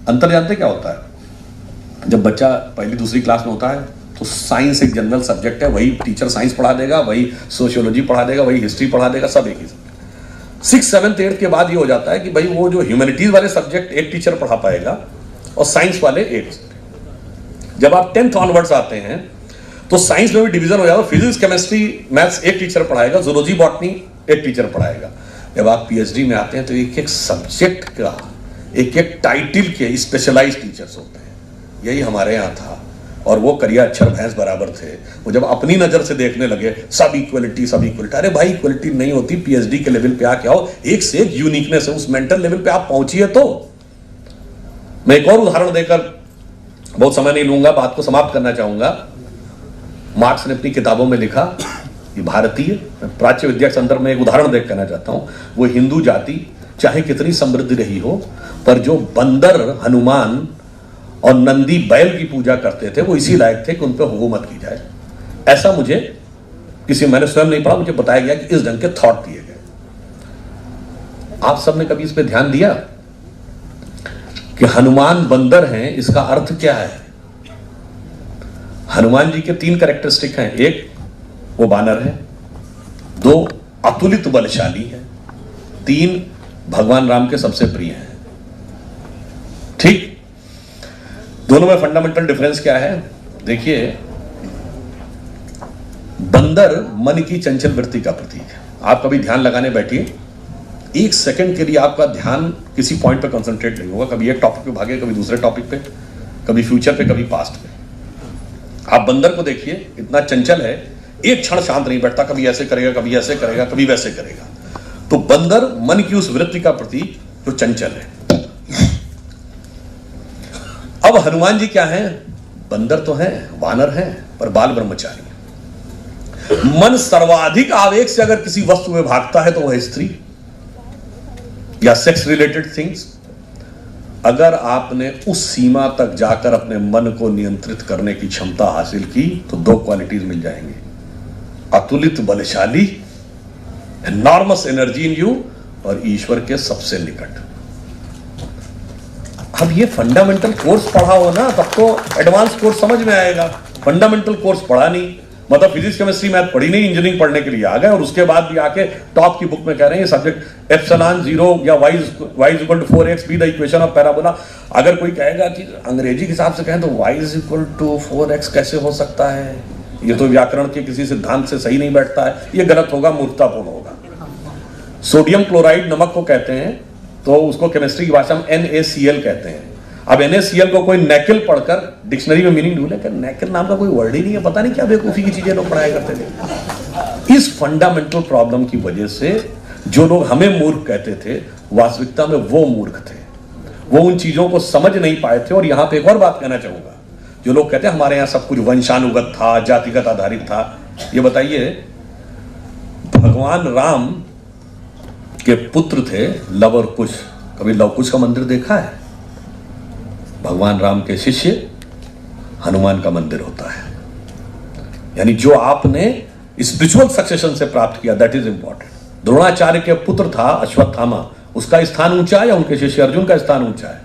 अंतर जानते क्या होता है? जब बच्चा पहली दूसरी क्लास में होता है तो साइंस एक जनरल सब्जेक्ट है, वही टीचर साइंस पढ़ा देगा, वही सोशियोलॉजी पढ़ा देगा, वही हिस्ट्री पढ़ा देगा, सब एक ही सब्जेक्ट। 6th 7th 8th के बाद ये हो जाता है कि भाई वो जो ह्यूमैनिटीज वाले सब्जेक्ट एक टीचर पढ़ा पाएगा और साइंस वाले एक। जब आप 10th ऑनवर्ड्स आते हैं तो साइंस में भी डिवीजन हो जाएगा, फिजिक्स केमिस्ट्री मैथ्स एक टीचर पढ़ाएगा, जूलॉजी बॉटनी एक टीचर पढ़ाएगा। जब आप पीएचडी में आते हैं तो एक एक सब्जेक्ट का एक एक टाइटल के स्पेशलाइज्ड टीचर्स होते हैं। यही हमारे यहाँ था, और वो करिया अक्षर भैंस बराबर थे। वो जब अपनी नजर से देखने लगे सब इक्वलिटी सब इक्वलिटी, अरे भाई इक्वलिटी नहीं होती, पीएचडी के लेवल पे आके आओ, एक से एक यूनिकनेस है, उस मेंटल लेवल पे आप पहुंचिए। तो मैं एक और उदाहरण देकर बहुत समय नहीं लूंगा, बात को समाप्त करना चाहूंगा। मार्क्स ने अपनी किताबों में लिखा, ये भारतीय प्राच्य विद्या के संदर्भ में एक उदाहरण देख करना चाहता हूं। वो हिंदू जाति चाहे कितनी समृद्ध रही हो, पर जो बंदर हनुमान और नंदी बैल की पूजा करते थे वो इसी लायक थे कि उन पर हुकूमत की जाए। ऐसा मुझे किसी, मैंने स्वयं नहीं पढ़ा, मुझे बताया गया कि इस ढंग के थॉट दिए गए। आप सबने कभी इस पर ध्यान दिया कि हनुमान बंदर हैं, इसका अर्थ क्या है? हनुमान जी के 3 कैरेक्टरिस्टिक हैं, एक वो बानर है, 2 अतुलित बलशाली है, 3 भगवान राम के सबसे प्रिय हैं। ठीक, दोनों में फंडामेंटल डिफरेंस क्या है? देखिए, बंदर मन की चंचल वृत्ति का प्रतीक है। आप कभी ध्यान लगाने बैठिए, 1 सेकंड के लिए आपका ध्यान किसी पॉइंट पे कंसंट्रेट नहीं होगा, कभी एक टॉपिक पे भागे, कभी दूसरे टॉपिक पे, कभी फ्यूचर पे, कभी पास्ट पे। आप बंदर को देखिए, इतना चंचल है, एक क्षण शांत नहीं बैठता, कभी ऐसे करेगा, कभी ऐसे करेगा, कभी वैसे करेगा। तो बंदर मन की उस वृत्ति का प्रतीक जो चंचल है। अब हनुमान जी क्या हैं? बंदर तो हैं, वानर हैं, पर बाल ब्रह्मचारी। मन सर्वाधिक आवेग से अगर किसी वस्तु में भागता है तो वह स्त्री या सेक्स रिलेटेड थिंग्स। अगर आपने उस सीमा तक जाकर अपने मन को नियंत्रित करने की क्षमता हासिल की तो 2 क्वालिटीज मिल जाएंगी, अतुलित बलशाली, एनॉर्मस एनर्जी इन यू, और ईश्वर के सबसे निकट। अब ये फंडामेंटल कोर्स पढ़ा हो ना, तब तो एडवांस कोर्स समझ में आएगा। फंडामेंटल कोर्स पढ़ा नहीं, मतलब फिजिक्स केमिस्ट्री मैथ पढ़ी नहीं, इंजीनियरिंग पढ़ने के लिए आ गए, और उसके बाद भी आके टॉप की बुक में कह रहे हैं ये सब्जेक्ट एप्सिलॉन 0 या y = 4x be the equation of parabola. अगर कोई कहेगा कि अंग्रेजी के हिसाब से कहें तो y = 4x कैसे हो सकता है, ये तो व्याकरण के किसी सिद्धांत से सही नहीं बैठता है, ये गलत होगा, मूर्खतापूर्ण होगा। सोडियम क्लोराइड नमक को कहते हैं, तो उसको केमिस्ट्री की भाषा में NaCl कहते हैं। अब NaCl को कोई नेकिल पढ़कर डिक्शनरी में मीनिंग ढूंढे, कि नेकिल नाम का कोई वर्ड ही नहीं है, पता नहीं क्या बेवकूफी की चीजें लोग पढ़ाया करते थे। इस फंडामेंटल प्रॉब्लम की वजह से जो लोग हमें मूर्ख कहते थे, वास्तविकता में वो मूर्ख थे, वो उन चीजों को समझ नहीं पाए थे। और यहां पे एक और बात कहना चाहूंगा, जो लोग कहते हैं हमारे यहां सब कुछ वंशानुगत था, जातिगत आधारित था, ये बताइए, भगवान राम के पुत्र थे लव और कुश। कभी लव कुश का मंदिर देखा है? भगवान राम के शिष्य हनुमान का मंदिर होता है। यानी जो आपने स्पिरिचुअल सक्सेशन से प्राप्त किया, दैट इज इंपॉर्टेंट। द्रोणाचार्य के पुत्र था अश्वत्थामा, उसका स्थान ऊंचा है या उनके शिष्य अर्जुन का स्थान ऊंचा है?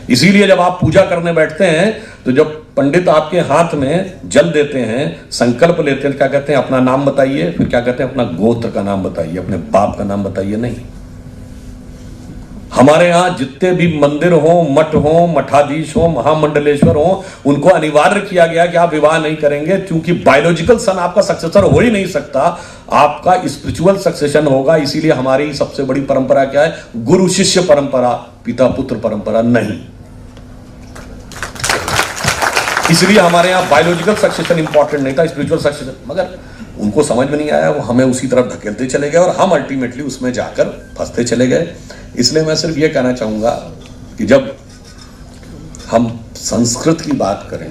इसीलिए जब आप पूजा करने बैठते हैं तो जब पंडित आपके हाथ में जल देते हैं, संकल्प लेते हैं, क्या कहते हैं? अपना नाम बताइए, फिर क्या कहते हैं? अपना गोत्र का नाम बताइए, अपने बाप का नाम बताइए। नहीं, हमारे यहां जितने भी मंदिर हो, मठ हो, मठाधीश हो, महामंडलेश्वर हो, उनको अनिवार्य किया गया कि आप विवाह नहीं करेंगे, क्योंकि बायोलॉजिकल सन आपका सक्सेसर हो ही नहीं सकता, आपका स्पिरिचुअल सक्सेशन होगा। इसीलिए हमारी सबसे बड़ी परंपरा क्या है? गुरु शिष्य परंपरा, पिता पुत्र परंपरा नहीं। इसलिए हमारे यहां बायोलॉजिकल सक्सेशन इंपॉर्टेंट नहीं था, स्पिरिचुअल सक्सेशन। मगर उनको समझ में नहीं आया, वो हमें उसी तरफ धकेलते चले गए और हम अल्टीमेटली उसमें जाकर फंसते चले गए। इसलिए मैं सिर्फ ये कहना चाहूंगा कि जब हम संस्कृत की बात करें,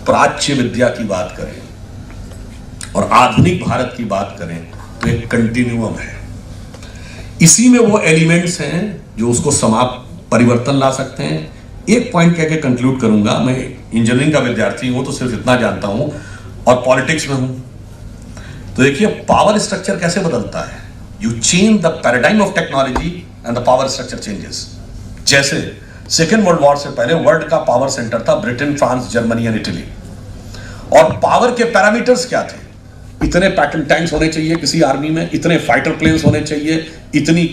प्राच्य विद्या की बात करें और आधुनिक भारत की बात करें, तो एक कंटिन्यूअम है। इसी में वो एलिमेंट्स हैं जो उसको समाप्त परिवर्तन ला सकते हैं। एक पॉइंट कह के कंक्लूड करूंगा, मैं इंजीनियरिंग का विद्यार्थी हूं तो सिर्फ इतना जानता हूं और पॉलिटिक्स में हूं। तो देखिए पावर स्ट्रक्चर कैसे बदलता है। You change the paradigm of technology and the power structure changes. जैसे सेकेंड वर्ल्ड वॉर से पहले वर्ल्ड का पावर सेंटर था Britain, France, Germany and Italy, और पावर के पैरामीटर्स क्या थे? इतने पैटर्न टैंक्स होने चाहिए किसी आर्मी में, इतने फाइटर प्लेन्स होने चाहिए, इतनी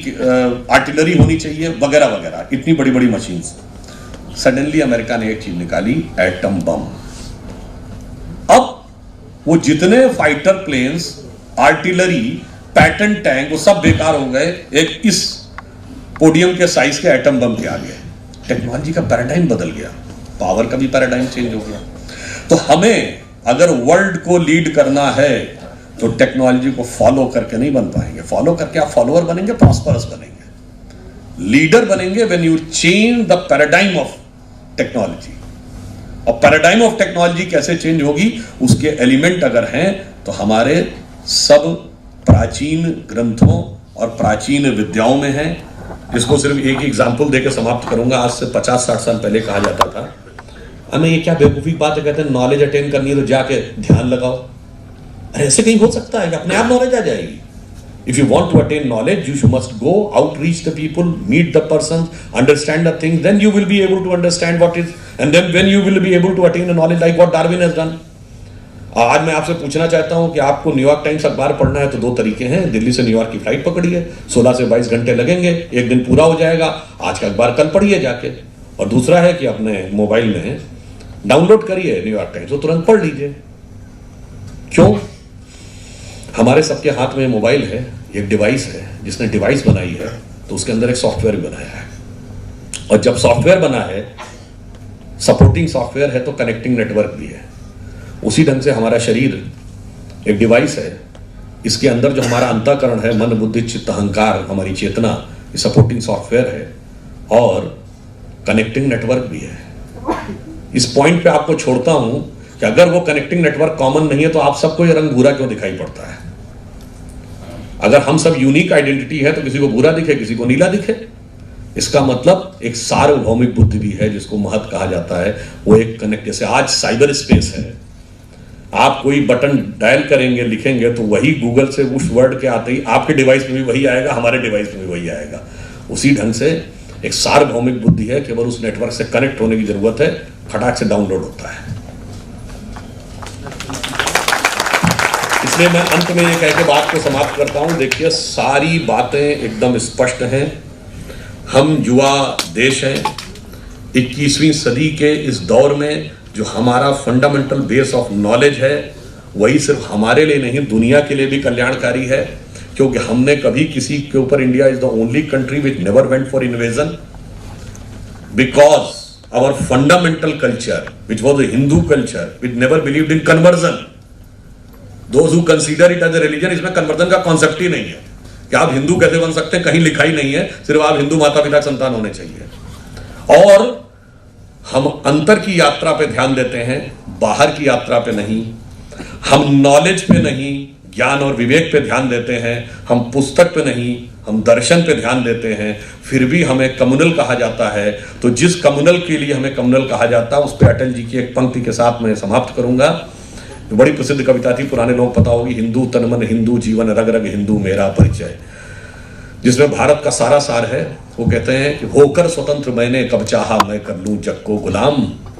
आर्टिलरी होनी चाहिए, वगैरह वगैरह, इतनी बड़ी बड़ी मशीन्स। सडनली अमेरिका ने एक चीज निकाली, एटम बम। अब वो जितने fighter planes, artillery, Patton tank, वो सब बेकार हो गए एक इस पोडियम के साइज के एटम बम के आगे। टेक्नोलॉजी का पैराडाइम बदल गया, पावर का भी पैराडाइम चेंज हो गया। तो हमें अगर वर्ल्ड को लीड करना है तो टेक्नोलॉजी को फॉलो करके नहीं बन पाएंगे। फॉलो करके आप फॉलोअर बनेंगे, प्रॉस्परस बनेंगे। लीडर बनेंगे when you change the paradigm of technology. और पैराडाइम ऑफ टेक्नोलॉजी कैसे चेंज होगी? उसके एलिमेंट अगर हैं तो हमारे सब प्राचीन ग्रंथों और प्राचीन विद्याओं में है। जिसको सिर्फ एक एग्जाम्पल देकर समाप्त करूंगा। आज से 50-60 साल पहले कहा जाता था, हमें ये क्या बेवकूफी बात है, कहते हैं नॉलेज अटेन करनी है तो जाके ध्यान लगाओ। अरे ऐसे कहीं हो सकता है कि अपने आप नॉलेज आ जाएगी? If you want to attain knowledge, you must go outreach the people, meet the persons, understand the things, then you will be able to understand what is, and then when you will be able to attain a knowledge like what Darwin has done. आज मैं आपसे पूछना चाहता हूं कि आपको New York times अखबार पढ़ना है तो दो तरीके हैं। दिल्ली से न्यूयॉर्क की फ्लाइट पकड़िए, 16 से 22 घंटे लगेंगे, एक दिन पूरा हो जाएगा। आज का अखबार कल पढ़िए जाके। और दूसरा है कि अपने मोबाइल में डाउनलोड करिए न्यूयॉर्क टाइम्स, तो तुरंत पढ़ लीजिए। क्यों? हमारे सबके हाथ में मोबाइल है, एक डिवाइस है। जिसने डिवाइस बनाई है तो उसके अंदर एक सॉफ्टवेयर भी बनाया है, और जब सॉफ्टवेयर बना है, सपोर्टिंग सॉफ्टवेयर है, तो कनेक्टिंग नेटवर्क भी है। उसी ढंग से हमारा शरीर एक डिवाइस है, इसके अंदर जो हमारा अंतःकरण है, मन, बुद्धि, चित्त, अहंकार, हमारी चेतना, ये सपोर्टिंग सॉफ्टवेयर है और कनेक्टिंग नेटवर्क भी है। इस पॉइंट पे आपको छोड़ता हूं कि अगर वो कनेक्टिंग नेटवर्क कॉमन नहीं है तो आप सबको ये रंग भूरा क्यों दिखाई पड़ता है? अगर हम सब यूनिक आइडेंटिटी है तो किसी को भूरा दिखे, किसी को नीला दिखे। इसका मतलब एक सार्वभौमिक बुद्धि भी है, जिसको महत कहा जाता है। वो एक कनेक्ट, जैसे आज साइबर स्पेस है, आप कोई बटन डायल करेंगे, लिखेंगे तो वही गूगल से उस वर्ड के आते ही आपके डिवाइस में भी वही आएगा, हमारे डिवाइस में भी वही आएगा। उसी ढंग से एक सार्वभौमिक बुद्धि है, केवल उस नेटवर्क से कनेक्ट होने की जरूरत है, फटाक से डाउनलोड होता है। इसलिए मैं अंत में ये कह के बात को समाप्त करता हूं। देखिए, सारी बातें एकदम स्पष्ट हैं। हम युवा देश हैं। 21वीं सदी के इस दौर में जो हमारा फंडामेंटल बेस ऑफ नॉलेज है, वही सिर्फ हमारे लिए नहीं, दुनिया के लिए भी कल्याणकारी है। क्योंकि हमने कभी किसी के ऊपर, India is the only country which never went for invasion, because our fundamental culture which was a Hindu culture which never believed in conversion. Those who consider it as a religion, इसमें conversion का concept ही नहीं है कि आप हिंदू कैसे बन सकते हैं, कहीं लिखा ही नहीं है। सिर्फ आप हिंदू माता पिता संतान होने चाहिए। और हम अंतर की यात्रा पे ध्यान देते हैं, बाहर की यात्रा पे नहीं। हम नॉलेज पे नहीं, ज्ञान और विवेक पे ध्यान देते हैं। हम पुस्तक पे नहीं, हम दर्शन पे ध्यान देते हैं। फिर भी हमें कम्युनल कहा जाता है। तो जिस कम्युनल के लिए हमें कम्युनल कहा जाता है, उस पर अटल जी की एक पंक्ति के साथ मैं समाप्त करूंगा। बड़ी प्रसिद्ध कविता थी, पुराने लोग पता होगी, हिंदू तन मन हिंदू जीवन रग रग हिंदू मेरा परिचय, जिसमें भारत का सारा सार है। वो कहते हैं कि होकर स्वतंत्र मैंने कब चाहा मैं कर लूं जग को गुलाम,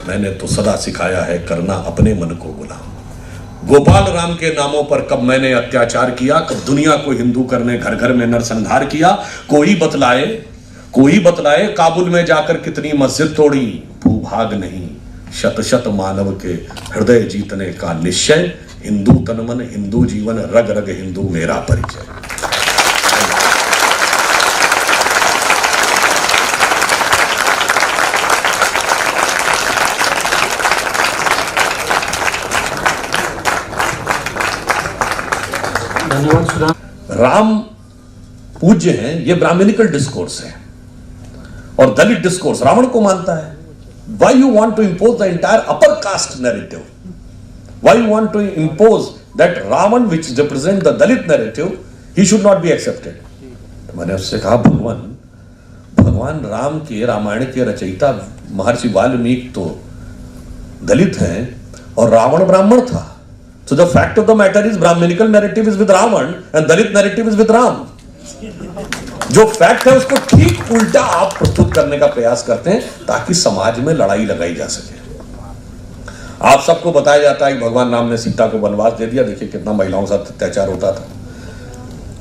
मैंने तो सदा सिखाया है करना अपने मन को गुलाम। गोपाल राम के नामों पर कब मैंने अत्याचार किया, कब दुनिया को हिंदू करने घर घर में नरसंहार किया। कोई बतलाए कोई बतलाए काबुल में जाकर कितनी मस्जिद तोड़ी, भूभाग नहीं शत शत मानव के हृदय जीतने का निश्चय, हिंदू तनमन हिंदू जीवन रग रग हिंदू मेरा परिचय। धन्यवाद। राम पूज्य हैं, ये ब्राह्मणिकल डिस्कोर्स है और दलित डिस्कोर्स रावण को मानता है। Why you want to impose the entire upper caste narrative? Why you want to impose that Ravan, which represent the Dalit narrative, he should not be accepted? तो मैंने उससे कहा भगवान राम के रामायण के रचयिता महर्षि वाल्मीकि तो दलित हैं और रावण ब्राह्मण था। So the fact of the matter is Brahminical narrative is with Ravan and Dalit narrative is with Ram. जो फैक्ट है उसको ठीक उल्टा आप प्रस्तुत करने का प्रयास करते हैं ताकि समाज में लड़ाई लगाई जा सके। आप सबको बताया जाता है कि भगवान राम ने सीता को वनवास दे दिया, देखिए कितना महिलाओं के साथ अत्याचार होता था।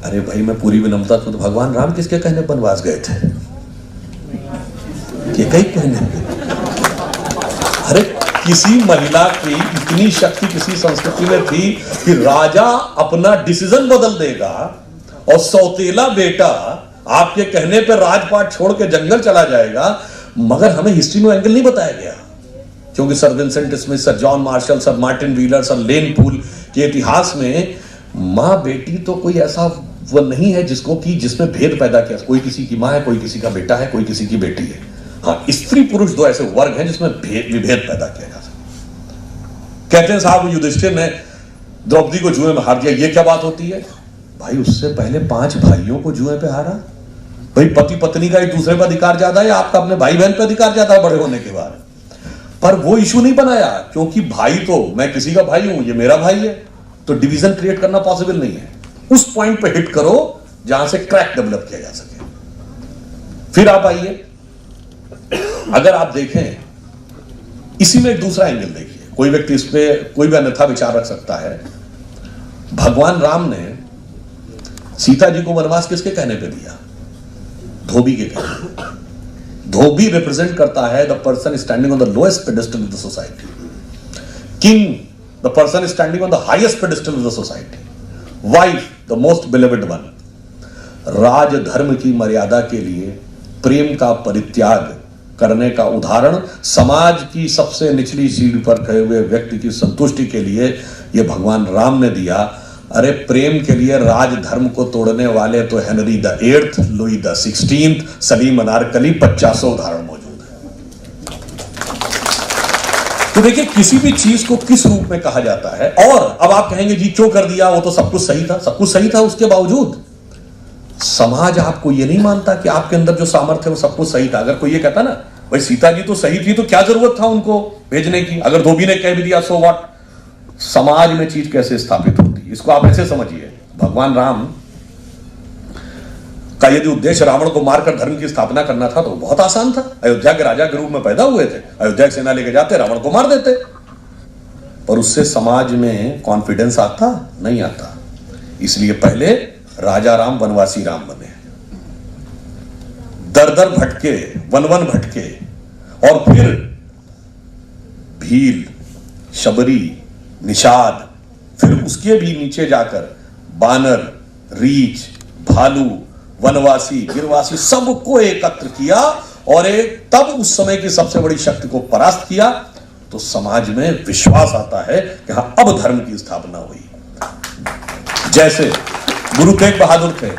अरे भाई, मैं पूरी विनम्रता से, तो भगवान राम किसके कहने वनवास गए थे? ये कई कहने। अरे किसी महिला की इतनी शक्ति किसी संस्कृति में थी कि राजा अपना डिसीजन बदल देगा और सौतेला बेटा आपके कहने पर राजपाट छोड़ के जंगल चला जाएगा। मगर हमें हिस्ट्री में एंगल नहीं बताया गया, क्योंकि sir Vincent Smith, sir John Marshall, sir Martin Wheeler, sir Lane Poole के इतिहास में मां बेटी तो कोई ऐसा वो नहीं है जिसको कि जिसमें भेद पैदा किया। कोई किसी की मां है, कोई किसी का बेटा है, कोई किसी की बेटी है। हाँ, स्त्री पुरुष दो ऐसे वर्ग हैं जिसमें विभेद पैदा किया जा सकता। कहते हैं साहब युधिष्ठिर ने द्रौपदी को जुए में हार दिया, ये क्या बात होती है? भाई, उससे पहले 5 भाइयों को जुए पे हारा। भाई, पति पत्नी का एक दूसरे पर अधिकार ज्यादा है, आपका अपने भाई बहन पर अधिकार ज्यादा है बड़े होने के बाद। पर वो इशू नहीं बनाया, क्योंकि भाई तो मैं किसी का भाई हूं, ये मेरा भाई है, तो डिवीजन क्रिएट करना पॉसिबल नहीं है। उस पॉइंट पे हिट करो जहां से क्रैक डेवलप किया जा सके। फिर आप आइए, अगर आप देखें इसी में एक दूसरा एंगल देखिए, कोई व्यक्ति इस पे कोई भी अन्यथा विचार रख सकता है। भगवान राम ने सीता जी को वनवास किसके कहने पे दिया? धोबी के कहने। धोबी रिप्रेजेंट करता है the person standing on the lowest pedestal of the society, king the person standing on the highest pedestal of the society, wife the most believed one. राज धर्म की मर्यादा के लिए प्रेम का परित्याग करने का उदाहरण समाज की सबसे निचली सीढ़ी पर खड़े हुए व्यक्ति की संतुष्टि के लिए यह भगवान राम ने दिया। अरे प्रेम के लिए राज धर्म को तोड़ने वाले तो Henry the 8th, Louis the 16th, Salim Anarkali 50 उदाहरण मौजूद है। तो देखिए, किसी भी चीज को किस रूप में कहा जाता है। और अब आप कहेंगे जी क्यों कर दिया, वो तो सब कुछ सही था। सब कुछ सही था, उसके बावजूद समाज आपको ये नहीं मानता कि आपके अंदर जो सामर्थ्य है वो सब कुछ सही था। अगर कोई ये कहता ना भाई सीता जी तो सही थी, तो क्या जरूरत था उनको भेजने की? अगर धोबी ने कह भी दिया सो व्हाट? समाज में चीज कैसे स्थापित होती है, इसको आप ऐसे समझिए। भगवान राम का यदि उद्देश्य रावण को मारकर धर्म की स्थापना करना था तो बहुत आसान था। अयोध्या के राजा के रूप में पैदा हुए थे, अयोध्या की सेना लेके जाते, रावण को मार देते। पर उससे समाज में कॉन्फिडेंस आता नहीं आता। इसलिए पहले राजा राम वनवासी राम बने, दर दर भटके, वन वन भटके, और फिर भील, शबरी, निषाद, फिर उसके भी नीचे जाकर बानर, रीछ, भालू, वनवासी, गिरवासी, सबको एकत्र किया और एक तब उस समय की सबसे बड़ी शक्ति को परास्त किया। तो समाज में विश्वास आता है कि हाँ, अब धर्म की स्थापना हुई। जैसे गुरु तेग बहादुर थे,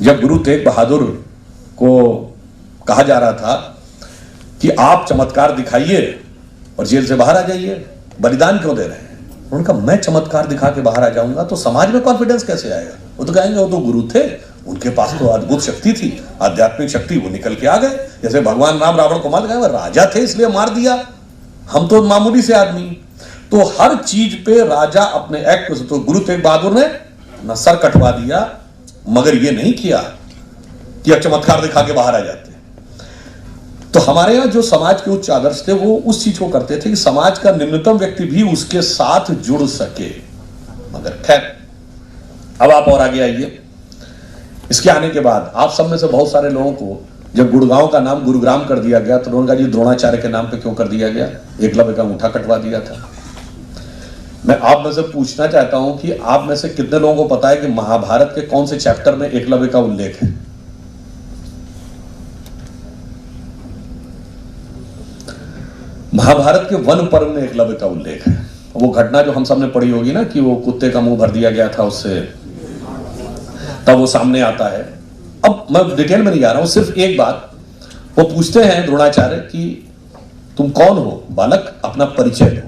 जब गुरु तेग बहादुर को कहा जा रहा था कि आप चमत्कार दिखाइए और जेल से बाहर आ जाइए, बलिदान क्यों दे रहे हैं? उनका मैं चमत्कार दिखा के बाहर आ जाऊंगा तो समाज में कॉन्फिडेंस कैसे आएगा? वो तो कहेंगे वो तो गुरु थे, उनके पास तो अद्भुत शक्ति थी, आध्यात्मिक शक्ति, वो निकल के आ गए। जैसे भगवान राम रावण को मार गए, राजा थे इसलिए मार दिया, हम तो मामूली से आदमी। तो हर चीज पे राजा अपने एक्ट, तो गुरु तेग बहादुर ने न सर कटवा दिया, मगर ये नहीं किया कि चमत्कार दिखा के बाहर आ जाते। तो हमारे यहां जो समाज के उच्च आदर्श थे वो उस चीज को करते थे कि समाज का निम्नतम व्यक्ति भी उसके साथ जुड़ सके। मगर खैर, अब आप और आगे आइए। इसके आने के बाद आप सब में से बहुत सारे लोगों को जब गुड़गांव का नाम गुरुग्राम कर दिया गया तो उन्होंने कहा जी द्रोणाचार्य के नाम पे क्यों कर दिया गया, एकलव्य का अंगूठा कटवा दिया था। मैं आप में से पूछना चाहता हूं कि आप में से कितने लोगों को पता है कि महाभारत के कौन से चैप्टर में एकलव्य का उल्लेख है? महाभारत के वन पर्व में एकलव्य का उल्लेख है। वो घटना जो हम सबने पढ़ी होगी ना कि वो कुत्ते का मुंह भर दिया गया था उससे, तब वो सामने आता है। अब मैं डिटेल में नहीं जा रहा हूं, सिर्फ एक बात वो पूछते हैं द्रोणाचार्य कि तुम कौन हो बालक, अपना परिचय दो।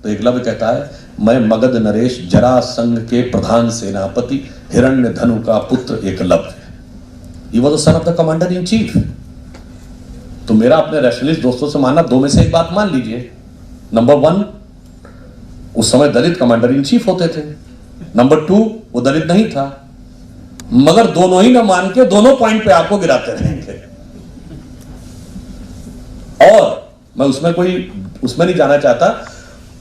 तो एकलव्य कहता है मैं मगध नरेश जरासंध के प्रधान सेनापति हिरण्यधनु का पुत्र Eklavya. He was the son of the commander in chief. तो मेरा अपने रैशनलिस्ट दोस्तों से मानना, दो में से एक बात मान लीजिए। नंबर 1, उस समय दलित कमांडर इन चीफ होते थे। नंबर 2, वो दलित नहीं था। मगर दोनों ही ना मान के दोनों पॉइंट पे आपको गिराते रहेंगे। और मैं उसमें नहीं जाना चाहता।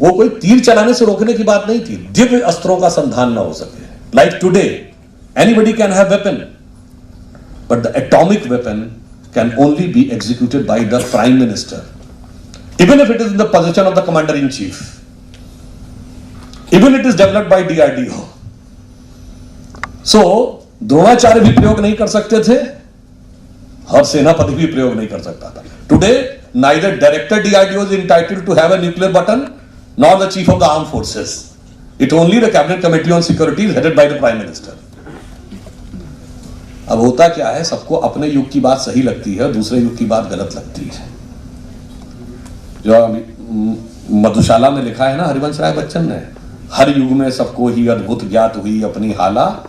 वो कोई तीर चलाने से रोकने की बात नहीं थी, दिव्य अस्त्रों का संधान ना हो सके। Like today anybody can have weapon, but the atomic weapon can only be executed by the prime minister, even if it is in the position of the commander in chief, even it is developed by DRDO। सो द्रोणाचार्य भी प्रयोग नहीं कर सकते थे, हर सेनापति भी प्रयोग नहीं कर सकता था। Today neither director DRDO is entitled to have a nuclear button nor the chief of the armed forces. It only the cabinet committee on security is headed by the prime minister. अब होता क्या है, सबको अपने युग की बात सही लगती है, दूसरे युग की बात गलत लगती है। जो मधुशाला में लिखा है ना हरिवंश राय बच्चन ने, हर युग में सबको ही अद्भुत ज्ञात हुई अपनी हाला,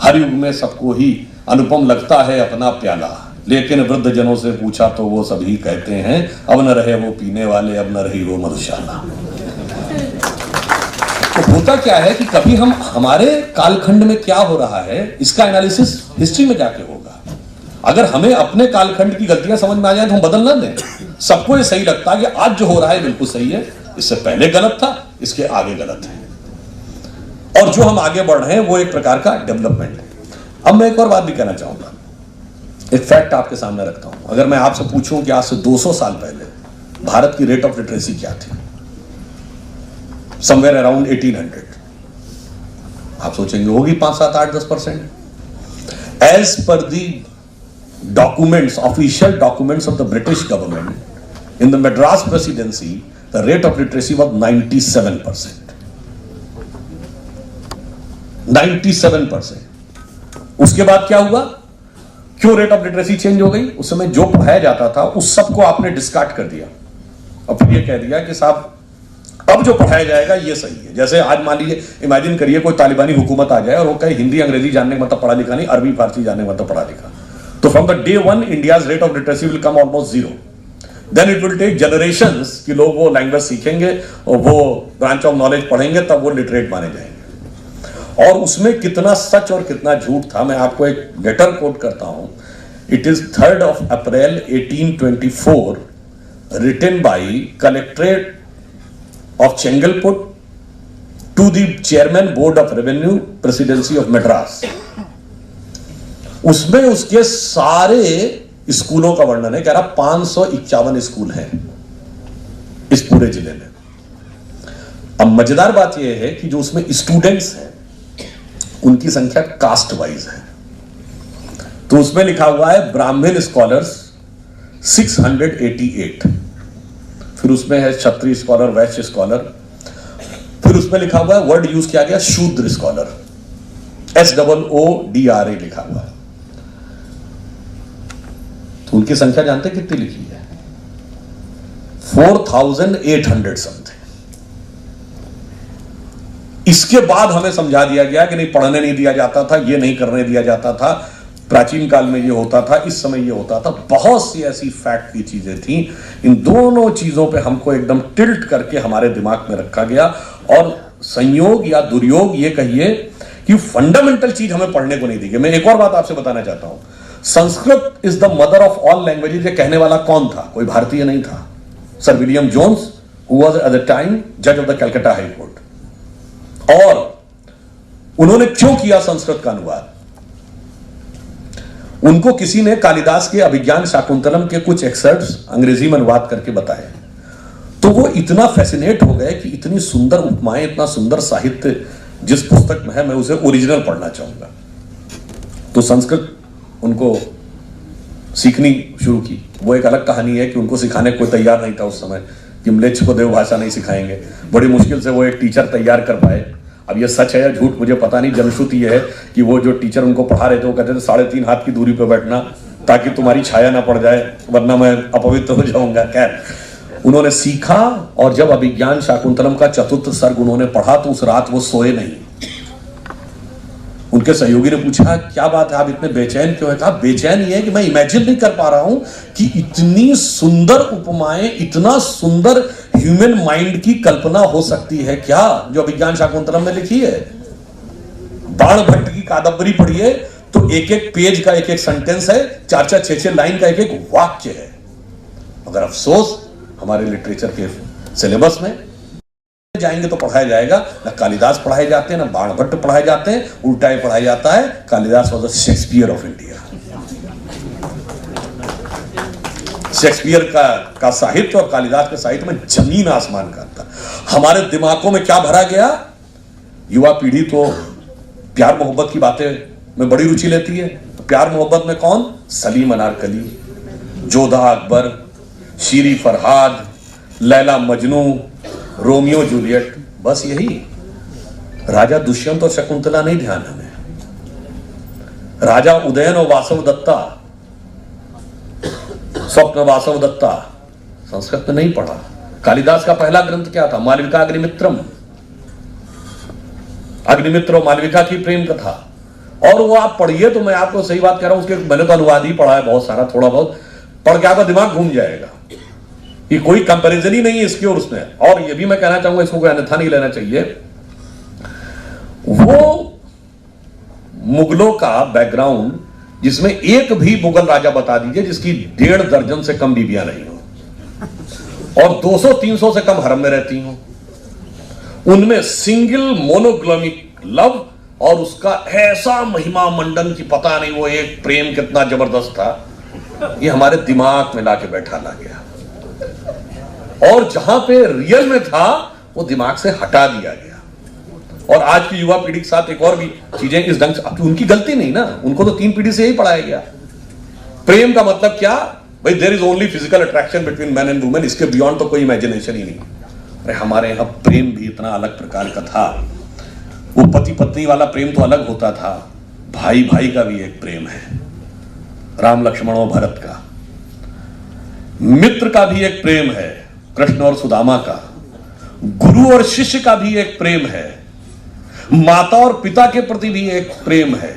हर युग में सबको ही अनुपम लगता है अपना प्याला, लेकिन वृद्ध जनों से पूछा तो वो सभी कहते हैं अब न रहे वो पीने वाले, अब न रही वो मधुशाला। तो होता क्या है कि कभी हम हमारे कालखंड में क्या हो रहा है इसका एनालिसिस हिस्ट्री में जाके होगा। अगर हमें अपने कालखंड की गलतियां समझ में आ जाए तो हम बदल ना दें। सबको ये सही लगता है कि आज जो हो रहा है बिल्कुल सही है, इससे पहले गलत था, इसके आगे गलत है, और जो हम आगे बढ़ रहे हैं वो एक प्रकार का डेवलपमेंट है। अब मैं एक और बात भी कहना चाहूंगा, एक फैक्ट आपके सामने रखता हूं। अगर मैं आपसे पूछूं कि आज से 200 साल पहले भारत की रेट ऑफ लिटरेसी क्या थी, समवेयर अराउंड 1800, आप सोचेंगे होगी 5, 7, 8, 10%। As per the documents, official documents of the British government in the Madras presidency, the rate of literacy was 97%। 97%। उसके बाद क्या हुआ, क्यों रेट ऑफ लिटरेसी चेंज हो गई? उस समय जो पढ़ाया जाता था उस सबको आपने डिस्कार्ड कर दिया और फिर ये कह दिया कि साहब अब जो पढ़ाया जाएगा ये सही है। जैसे आज मान लीजिए, इमेजिन करिए कोई तालिबानी हुकूमत आ जाए और वो कहे हिंदी अंग्रेजी जानने का मतलब पढ़ा लिखा नहीं, अरबी फारसी जानने का मतलब पढ़ा लिखा, तो from the day 1 India's rate of literacy will come almost 0। Then it will take generations कि लोग वो लैंग्वेज सीखेंगे और वो ब्रांच ऑफ नॉलेज पढ़ेंगे, तब वो लिटरेट माने जाएंगे। और उसमें कितना सच और कितना झूठ था, मैं आपको एक लेटर कोट करता हूं। It is 3rd of April 1824 written by Collectorate of Chengalput to the Chairman Board of Revenue, Presidency of Madras। उसमें उसके सारे स्कूलों का वर्णन है। कह रहा 551 स्कूल हैं इस पूरे जिले में। अब मजेदार बात यह है कि जो उसमें स्टूडेंट्स हैं उनकी संख्या कास्ट वाइज है। तो उसमें लिखा हुआ है ब्राह्मण स्कॉलर्स 688, फिर उसमें है क्षत्रिय स्कॉलर, वैश्य स्कॉलर, फिर उसमें लिखा हुआ है, वर्ड यूज किया गया शूद्र स्कॉलर, SOODRA लिखा हुआ है। तो उनकी संख्या जानते कितनी लिखी है? 4800 समथिंग। इसके बाद हमें समझा दिया गया कि नहीं, पढ़ने नहीं दिया जाता था, ये नहीं करने दिया जाता था, प्राचीन काल में ये होता था, इस समय ये होता था। बहुत सी ऐसी फैक्ट की चीजें थी। इन दोनों चीजों पे हमको एकदम टिल्ट करके हमारे दिमाग में रखा गया, और संयोग या दुर्योग ये कहिए कि फंडामेंटल चीज हमें पढ़ने को नहीं दी गई। मैं एक और बात आपसे बताना चाहता हूं, Sanskrit is the mother of all languages. ये कहने वाला कौन था? कोई भारतीय नहीं था, sir William Jones, who was at the time जज of the Calcutta high court. और उन्होंने क्यों किया संस्कृत का अनुवाद? उनको किसी ने कालिदास के अभिज्ञान शाकुंतलम के कुछ एक्सर्ट्स अंग्रेजी में अनुवाद करके बताए, तो वो इतना फैसिनेट हो गए कि इतनी सुंदर उपमाएं, इतना सुंदर साहित्य जिस पुस्तक में है, मैं उसे ओरिजिनल पढ़ना चाहूंगा। तो संस्कृत उनको सीखनी शुरू की। वो एक अलग कहानी है कि उनको सिखाने कोई तैयार नहीं था उस समय, कि म्लेच्छ को देवभाषा नहीं सिखाएंगे। बड़ी मुश्किल से वो एक टीचर तैयार कर पाए। अब ये सच है या झूठ मुझे पता नहीं, जनश्रुति ये है कि वो जो टीचर उनको पढ़ा रहे थे वो कहते थे 3.5 हाथ की दूरी पर बैठना ताकि तुम्हारी छाया ना पड़ जाए, वरना मैं अपवित्र हो जाऊंगा। खैर, उन्होंने सीखा, और जब अभिज्ञान शाकुंतलम का 4th सर्ग उन्होंने पढ़ा तो उस रात वो सोए नहीं। उनके सहयोगी ने पूछा, क्या बात है, आप इतने बेचैन क्यों हैं? कहा, बेचैन ये है कि मैं इमेजिन नहीं कर पा रहा हूं कि इतनी सुंदर उपमाएं, इतना सुंदर ह्यूमन माइंड की कल्पना हो सकती है क्या, जो अभिज्ञान शाकुंतलम में लिखी है। बाण भट्ट की कादंबरी पढ़िए तो एक एक पेज का एक एक सेंटेंस है, 4-4, 6-6 लाइन का एक एक वाक्य है। मगर अफसोस हमारे लिटरेचर के सिलेबस में जाएंगे तो पढ़ाया जाएगा, ना कालिदास पढ़ाए जाते हैं, ना बाण भट्ट पढ़ाए जाते हैं, उल्टा ही पढ़ाया जाता है Kalidas was the Shakespeare of India. Shakespeare का साहित्य और कालिदास के साहित्य में जमीन आसमान का था। हमारे दिमागों में क्या भरा गया? युवा पीढ़ी तो प्यार मोहब्बत की बातें में बड़ी रुचि लेती है। तो प्यार मोहब्बत में कौन? सलीम अनारकली, जोधा अकबर, शीरी फरहाद, लैला मजनू, रोमियो जूलियट, बस यही। राजा दुष्यंत और शकुंतला नहीं ध्यान हमें। राजा उदयन और वासव दत्ता, स्वप्न वासव दत्ता, संस्कृत में नहीं पढ़ा। कालिदास का पहला ग्रंथ क्या था? मालविका अग्निमित्रम। अग्निमित्र और मालविका की प्रेम कथा, और वो आप पढ़िए तो मैं आपको सही बात कह रहा हूं, उसके मैंने तो अनुवाद ही पढ़ा है बहुत सारा, थोड़ा बहुत पढ़ के आपका दिमाग घूम जाएगा। ये कोई कंपैरिजन ही नहीं है इसकी और उसमें। और ये भी मैं कहना चाहूंगा, इसको कोई अन्यथा नहीं लेना चाहिए, वो मुगलों का बैकग्राउंड जिसमें एक भी मुगल राजा बता दीजिए जिसकी 1.5 दर्जन से कम बीबियां नहीं हो और 200-300 से कम हरम में रहती हो। उनमें सिंगल मोनोग्रामिक लव और उसका ऐसा महिमा मंडन की पता नहीं वो एक प्रेम कितना जबरदस्त था, ये हमारे दिमाग में लाके बैठा ला गया। और जहां पे रियल में था वो दिमाग से हटा दिया गया। और आज की युवा पीढ़ी के साथ एक और भी चीजें इस ढंग से, उनकी गलती नहीं ना, उनको तो 3 पीढ़ी से यही पढ़ाया गया। प्रेम का मतलब क्या भाई? There is only physical attraction between man and women, इसके बियॉन्ड तो कोई इमेजिनेशन ही नहीं। अरे हमारे यहां प्रेम भी इतना अलग प्रकार का था। वो पति पत्नी वाला प्रेम तो अलग होता था, भाई भाई का भी एक प्रेम है, राम लक्ष्मण और भरत का। मित्र का भी एक प्रेम है, कृष्ण और सुदामा का। गुरु और शिष्य का भी एक प्रेम है, माता और पिता के प्रति भी एक प्रेम है,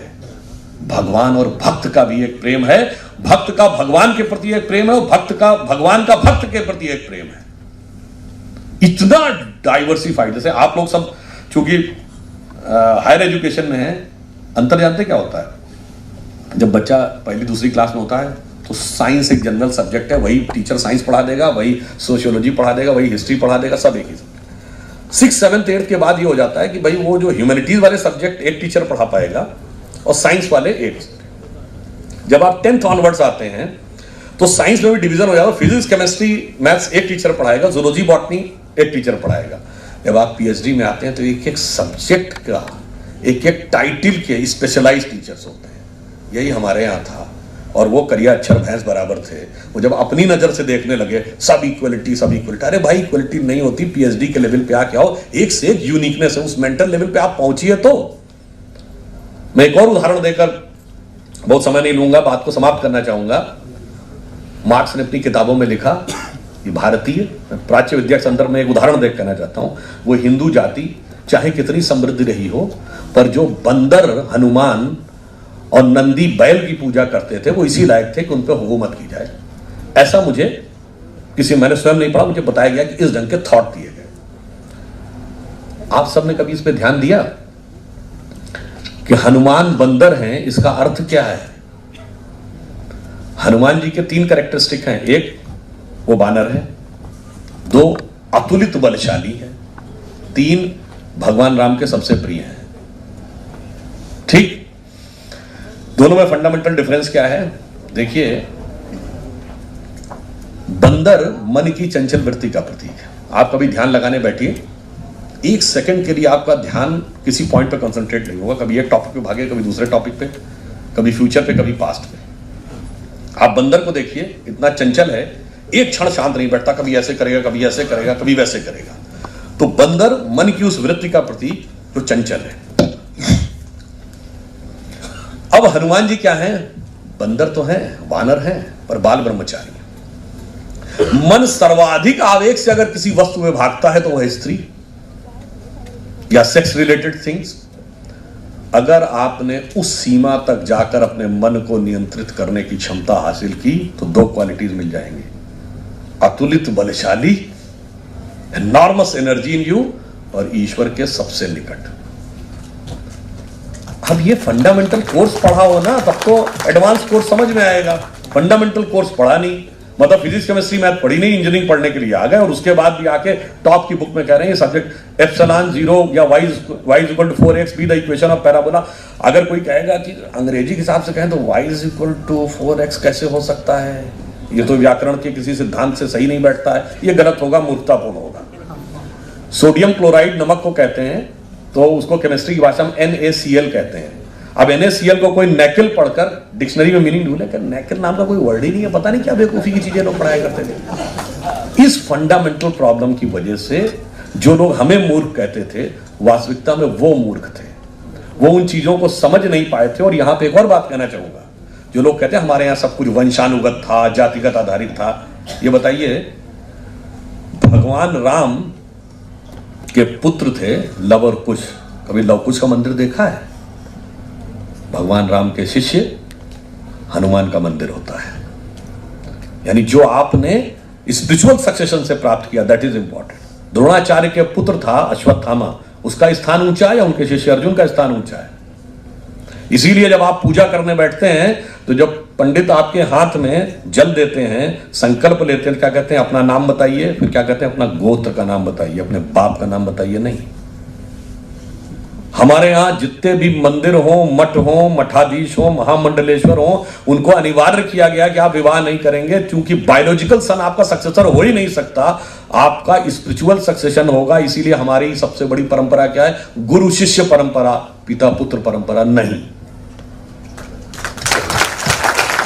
भगवान और भक्त का भी एक प्रेम है, भक्त का भगवान के प्रति एक प्रेम है और भक्त का भगवान का भक्त के प्रति एक प्रेम है। इतना डाइवर्सिफाइड। जैसे आप लोग सब चूंकि हायर एजुकेशन में है, अंतर जानते क्या होता है? जब बच्चा पहली दूसरी क्लास में होता है तो साइंस एक जनरल सब्जेक्ट है, वही टीचर साइंस पढ़ा देगा, वही सोशियोलॉजी पढ़ा देगा, वही हिस्ट्री पढ़ा देगा, सब एक ही सब्जेक्ट। 6th, 7th, 8th के बाद ये हो जाता है कि भाई वो जो ह्यूमैनिटीज वाले सब्जेक्ट एक टीचर पढ़ा पाएगा और साइंस वाले एक। जब आप 10th ऑनवर्ड्स आते हैं तो साइंस में भी डिवीजन हो जाएगा, फिजिक्स, केमिस्ट्री, मैथ्स एक टीचर पढ़ाएगा, जूलॉजी, बॉटनी एक टीचर पढ़ाएगा। जब आप पीएचडी में आते हैं तो एक एक सब्जेक्ट का एक एक टाइटल के स्पेशलाइज्ड टीचर्स होते हैं। यही हमारे यहाँ था। और वो करिया अक्षर भैंस बराबर थे। वो जब अपनी नजर से देखने लगे सब इक्वलिटी, सब इक्वलिटी, अरे भाई इक्वलिटी नहीं होती। पीएचडी के लेवल पे आके आओ, एक से एक यूनिकनेस है, उस मेंटल लेवल पे आप पहुंचिए। तो मैं एक और उदाहरण देकर, बहुत समय नहीं लूंगा, बात को समाप्त करना चाहूंगा। मार्क्स ने अपनी किताबों में लिखा कि भारतीय प्राच्य विद्या के संदर्भ में एक उदाहरण देख करना चाहता हूं। वो हिंदू जाति चाहे कितनी समृद्ध रही हो, पर जो बंदर, हनुमान और नंदी बैल की पूजा करते थे वो इसी लायक थे कि उन पर हुकूमत की जाए। ऐसा मुझे मैंने स्वयं नहीं पढ़ा, मुझे बताया गया कि इस ढंग के थॉट दिए गए। आप सबने कभी इस पे ध्यान दिया कि हनुमान बंदर हैं, इसका अर्थ क्या है? हनुमान जी के 3 कैरेक्टरिस्टिक हैं। एक, वो बानर है। 2, अतुलित बलशाली है। 3, भगवान राम के सबसे प्रिय हैं। ठीक। दोनों में फंडामेंटल डिफरेंस क्या है? देखिए, बंदर मन की चंचल वृत्ति का प्रतीक है। आप कभी ध्यान लगाने बैठिए, एक सेकंड के लिए आपका ध्यान किसी पॉइंट पे कंसंट्रेट नहीं होगा। कभी एक टॉपिक पे भागे, कभी दूसरे टॉपिक पे, कभी फ्यूचर पे, कभी पास्ट पे। आप बंदर को देखिए, इतना चंचल है, एक क्षण शांत नहीं बैठता, कभी ऐसे करेगा, कभी ऐसे करेगा, कभी वैसे करेगा। तो बंदर मन की उस वृत्ति का प्रतीक जो चंचल है। अब हनुमान जी क्या है? बंदर तो है, वानर है, पर बाल ब्रह्मचारी। मन सर्वाधिक आवेग से अगर किसी वस्तु में भागता है तो वह स्त्री या सेक्स रिलेटेड थिंग्स। अगर आपने उस सीमा तक जाकर अपने मन को नियंत्रित करने की क्षमता हासिल की तो दो क्वालिटीज मिल जाएंगी: अतुलित बलशाली, एनॉर्मस एनर्जी इन यू, और ईश्वर के सबसे निकट। अब ये फंडामेंटल कोर्स पढ़ा हो ना, तब तो एडवांस कोर्स समझ में आएगा। फंडामेंटल कोर्स पढ़ा नहीं, मतलब फिजिक्स केमिस्ट्री मैथ पढ़ी नहीं, इंजीनियरिंग पढ़ने के लिए आ गए और उसके बाद भी आके टॉप की बुक में कह रहे हैं ये सब्जेक्ट एप्सिलॉन 0 या y = 4x be the equation of parabola. अगर कोई कहेगा कि अंग्रेजी के हिसाब से कहें तो y = 4x कैसे हो सकता है, ये तो व्याकरण के किसी सिद्धांत से सही नहीं बैठता है, ये गलत होगा, मूर्खतापूर्ण होगा। सोडियम क्लोराइड नमक को कहते हैं, तो उसको केमिस्ट्री की भाषा में NaCl कहते हैं। अब NaCl को कोई नेकिल पढ़कर डिक्शनरी में मीनिंग ढूंढे, नेकिल नाम का कोई वर्ड ही नहीं है, पता नहीं क्या बेवकूफी की चीजें लोग पढ़ाया करते थे। इस फंडामेंटल प्रॉब्लम की वजह से जो लोग हमें मूर्ख कहते थे, वास्तविकता में वो मूर्ख थे, वो उन चीजों को समझ नहीं पाए थे। और यहां पे एक और बात कहना चाहूंगा, जो लोग कहते हैं हमारे यहां सब कुछ वंशानुगत था, जातिगत आधारित था, ये बताइए भगवान राम के पुत्र थे लव और कुश। कभी लव कुश का मंदिर देखा है? भगवान राम के शिष्य हनुमान का मंदिर होता है। यानी जो आपने स्पिरिचुअल सक्सेशन से प्राप्त किया, दैट इज इंपॉर्टेंट। द्रोणाचार्य के पुत्र था अश्वत्थामा, उसका स्थान ऊंचा है या उनके शिष्य अर्जुन का स्थान ऊंचा है? इसीलिए जब आप पूजा करने बैठते हैं तो जब पंडित आपके हाथ में जल देते हैं, संकल्प लेते हैं, क्या कहते हैं? अपना नाम बताइए, फिर क्या कहते हैं? अपना गोत्र का नाम बताइए, अपने बाप का नाम बताइए। नहीं, हमारे यहां जितने भी मंदिर हो, मठ हो, मठाधीश हो, महामंडलेश्वर हो, उनको अनिवार्य किया गया कि आप विवाह नहीं करेंगे, क्योंकि बायोलॉजिकल सन आपका सक्सेसर हो ही नहीं सकता, आपका स्पिरिचुअल सक्सेशन होगा। इसीलिए हमारी सबसे बड़ी परंपरा क्या है? गुरु शिष्य परंपरा, पिता पुत्र परंपरा नहीं।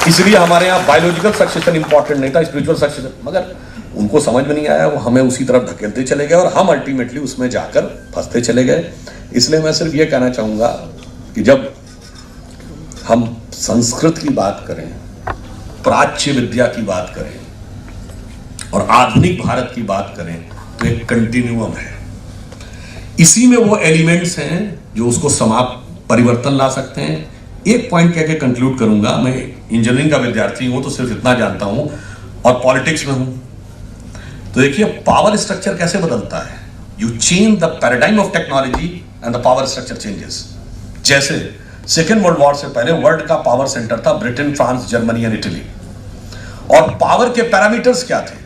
इसलिए हमारे यहां बायोलॉजिकल सक्सेशन इंपॉर्टेंट नहीं था, स्पिरिचुअल सक्सेशन। मगर उनको समझ में नहीं आया, वो हमें उसी तरफ धकेलते चले गए और हम अल्टीमेटली उसमें जाकर फंसते चले गए। इसलिए मैं सिर्फ ये कहना चाहूंगा कि जब हम संस्कृत की बात करें, प्राच्य विद्या की बात करें और आधुनिक भारत की बात करें, तो एक कंटिन्यूअम है। इसी में वो एलिमेंट्स हैं जो उसको समाप्त परिवर्तन ला सकते हैं। एक पॉइंट कह के कंक्लूड करूंगा, मैं इंजीनियरिंग का विद्यार्थी हूं तो सिर्फ इतना जानता हूं और पॉलिटिक्स में हूं। तो देखिए पावर स्ट्रक्चर कैसे बदलता है। You change the paradigm of technology and the power structure changes. जैसे सेकेंड वर्ल्ड वॉर से पहले वर्ल्ड का पावर सेंटर था Britain, France, Germany and Italy, और पावर के पैरामीटर्स क्या थे?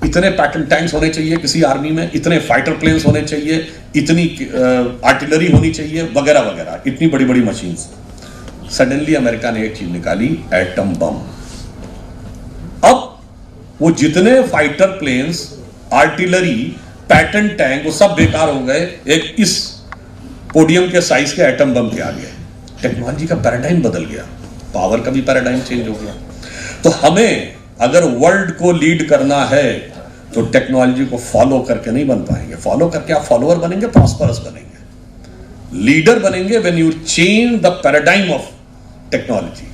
इतने पैटर्न टैंक्स होने चाहिए किसी आर्मी में, इतने फाइटर प्लेन्स होने चाहिए, इतनी आर्टिलरी होनी चाहिए, वगैरह वगैरह, इतनी बड़ी बड़ी मशीन्स। सडनली अमेरिका ने एक चीज निकाली, एटम बम। अब वो जितने fighter planes, artillery, Patton tank, वो सब बेकार हो गए एक इस पोडियम के साइज के एटम बम के आगे। टेक्नोलॉजी का पैराडाइम बदल गया, पावर का भी पैराडाइम चेंज हो गया। तो हमें अगर वर्ल्ड को लीड करना है तो टेक्नोलॉजी को फॉलो करके नहीं बन पाएंगे। फॉलो करके आप फॉलोअर बनेंगे, प्रॉस्परस बनेंगे, लीडर बनेंगे when you change the paradigm of technology.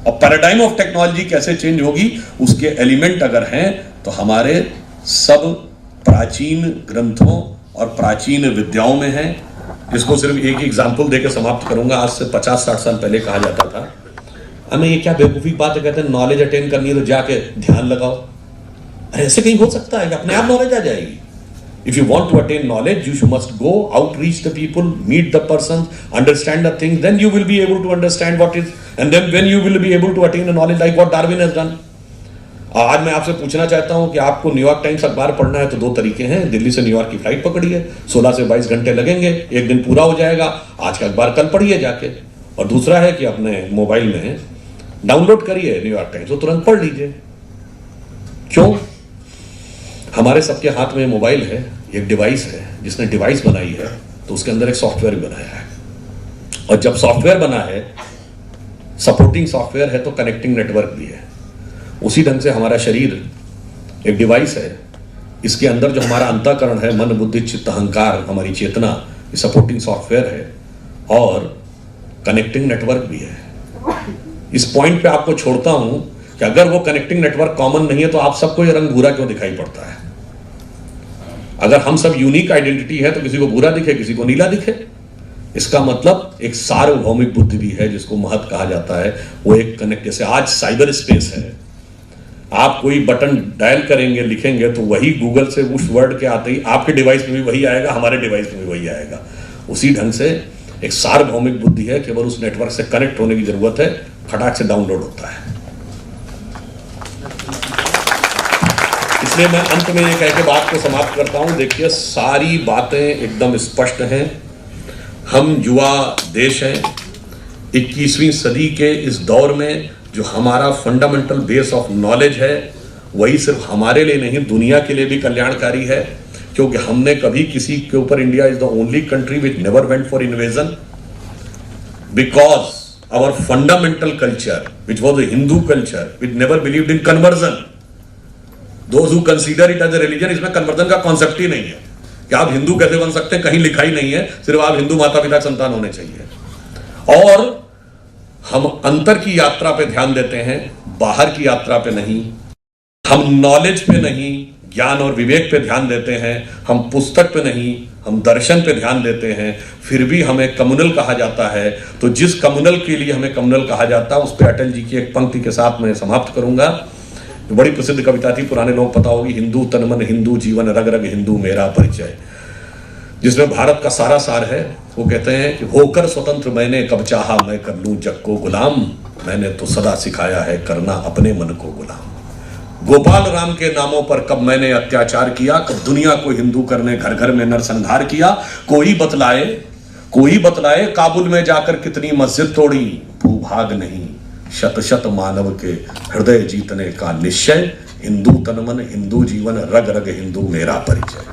और पैराडाइम ऑफ टेक्नोलॉजी कैसे चेंज होगी? उसके एलिमेंट अगर हैं तो हमारे सब प्राचीन ग्रंथों और प्राचीन विद्याओं में है। इसको सिर्फ एक ही एग्जाम्पल देकर समाप्त करूंगा। आज से 50-60 साल पहले कहा जाता था, हमें ये क्या बेवकूफी बात है, कहते हैं नॉलेज अटेन करनी है तो जाके ध्यान लगाओ। अरे ऐसे कहीं हो सकता है कि अपने आप नॉलेज आ जाएगी? If you want to attain knowledge, you must go outreach the people, meet the persons, understand the things. Then you will be able to understand what is, and then when you will be able to attain a knowledge like what Darwin has done. आज मैं आपसे पूछना चाहता हूं कि आपको New York times अखबार पढ़ना है तो दो तरीके हैं। दिल्ली से न्यूयॉर्क की फ्लाइट पकड़िए, 16 से 22 घंटे लगेंगे, एक दिन पूरा हो जाएगा। आज का अखबार कल पढ़िए जाके, और दूसरा है कि अपने मोबाइल में डाउनलोड करिए न्यूयॉर्क टाइम्स, तो तुरंत पढ़ लीजिए। क्यों? हमारे सबके हाथ में मोबाइल है, एक डिवाइस है, जिसने डिवाइस बनाई है तो उसके अंदर एक सॉफ्टवेयर भी बनाया है, और जब सॉफ्टवेयर बना है, सपोर्टिंग सॉफ्टवेयर है, तो कनेक्टिंग नेटवर्क भी है। उसी ढंग से हमारा शरीर एक डिवाइस है, इसके अंदर जो हमारा अंतःकरण है, मन बुद्धि चित्त अहंकार, हमारी चेतना, ये सपोर्टिंग सॉफ्टवेयर है और कनेक्टिंग नेटवर्क भी है। इस पॉइंट पे आपको छोड़ता हूं कि अगर वो कनेक्टिंग नेटवर्क कॉमन नहीं है तो आप सबको ये रंग भूरा क्यों दिखाई पड़ता है? अगर हम सब यूनिक आइडेंटिटी है तो किसी को भूरा दिखे, किसी को नीला दिखे। इसका मतलब एक सार्वभौमिक बुद्धि भी है, जिसको महत कहा जाता है, वो एक कनेक्ट। जैसे आज साइबर स्पेस है, आप कोई बटन डायल करेंगे, लिखेंगे तो वही गूगल से उस वर्ड के आते ही आपके डिवाइस में भी वही आएगा, हमारे डिवाइस में भी वही आएगा। उसी ढंग से एक सार्वभौमिक बुद्धि है, केवल उस नेटवर्क से कनेक्ट होने की जरूरत है, खटाक से डाउनलोड होता है। इसलिए मैं अंत में ये कह के बात को समाप्त करता हूं। देखिए, सारी बातें एकदम स्पष्ट हैं। हम युवा देश हैं। 21वीं सदी के इस दौर में जो हमारा फंडामेंटल बेस ऑफ नॉलेज है, वही सिर्फ हमारे लिए नहीं, दुनिया के लिए भी कल्याणकारी है, क्योंकि हमने कभी किसी के ऊपर, India is the only country which never went for invasion, because our fundamental culture which was a Hindu culture which never believed in conversion. Those who consider it as a religion, इसमें कन्वर्जन का concept ही नहीं है कि आप हिंदू कैसे बन सकते हैं, कहीं लिखा ही नहीं है, सिर्फ आप हिंदू माता पिता संतान होने चाहिए। और हम अंतर की यात्रा पे ध्यान देते हैं, बाहर की यात्रा पे नहीं। हम नॉलेज पे नहीं, ज्ञान और विवेक पे ध्यान देते हैं। हम पुस्तक पे नहीं, हम दर्शन पे ध्यान देते हैं। फिर भी हमें कम्युनल कहा जाता है। तो जिस कम्युनल के लिए हमें कम्युनल कहा जाता है, उस पे अटल जी की एक पंक्ति के साथ मैं समाप्त करूंगा। बड़ी प्रसिद्ध कविता थी, पुराने लोग पता होगी, हिंदू तन मन हिंदू जीवन रग रग हिंदू मेरा परिचय, जिसमें भारत का सारा सार है। वो कहते हैं कि होकर स्वतंत्र मैंने कब चाहा मैं कर लूं जग को गुलाम, मैंने तो सदा सिखाया है करना अपने मन को गुलाम। गोपाल राम के नामों पर कब मैंने अत्याचार किया, कब दुनिया को हिंदू करने घर घर में नरसंहार किया। कोई बतलाए काबुल में जाकर कितनी मस्जिद तोड़ी, भूभाग नहीं शत शत मानव के हृदय जीतने का निश्चय। हिंदू तन मन हिंदू जीवन रग रग हिंदू मेरा परिचय।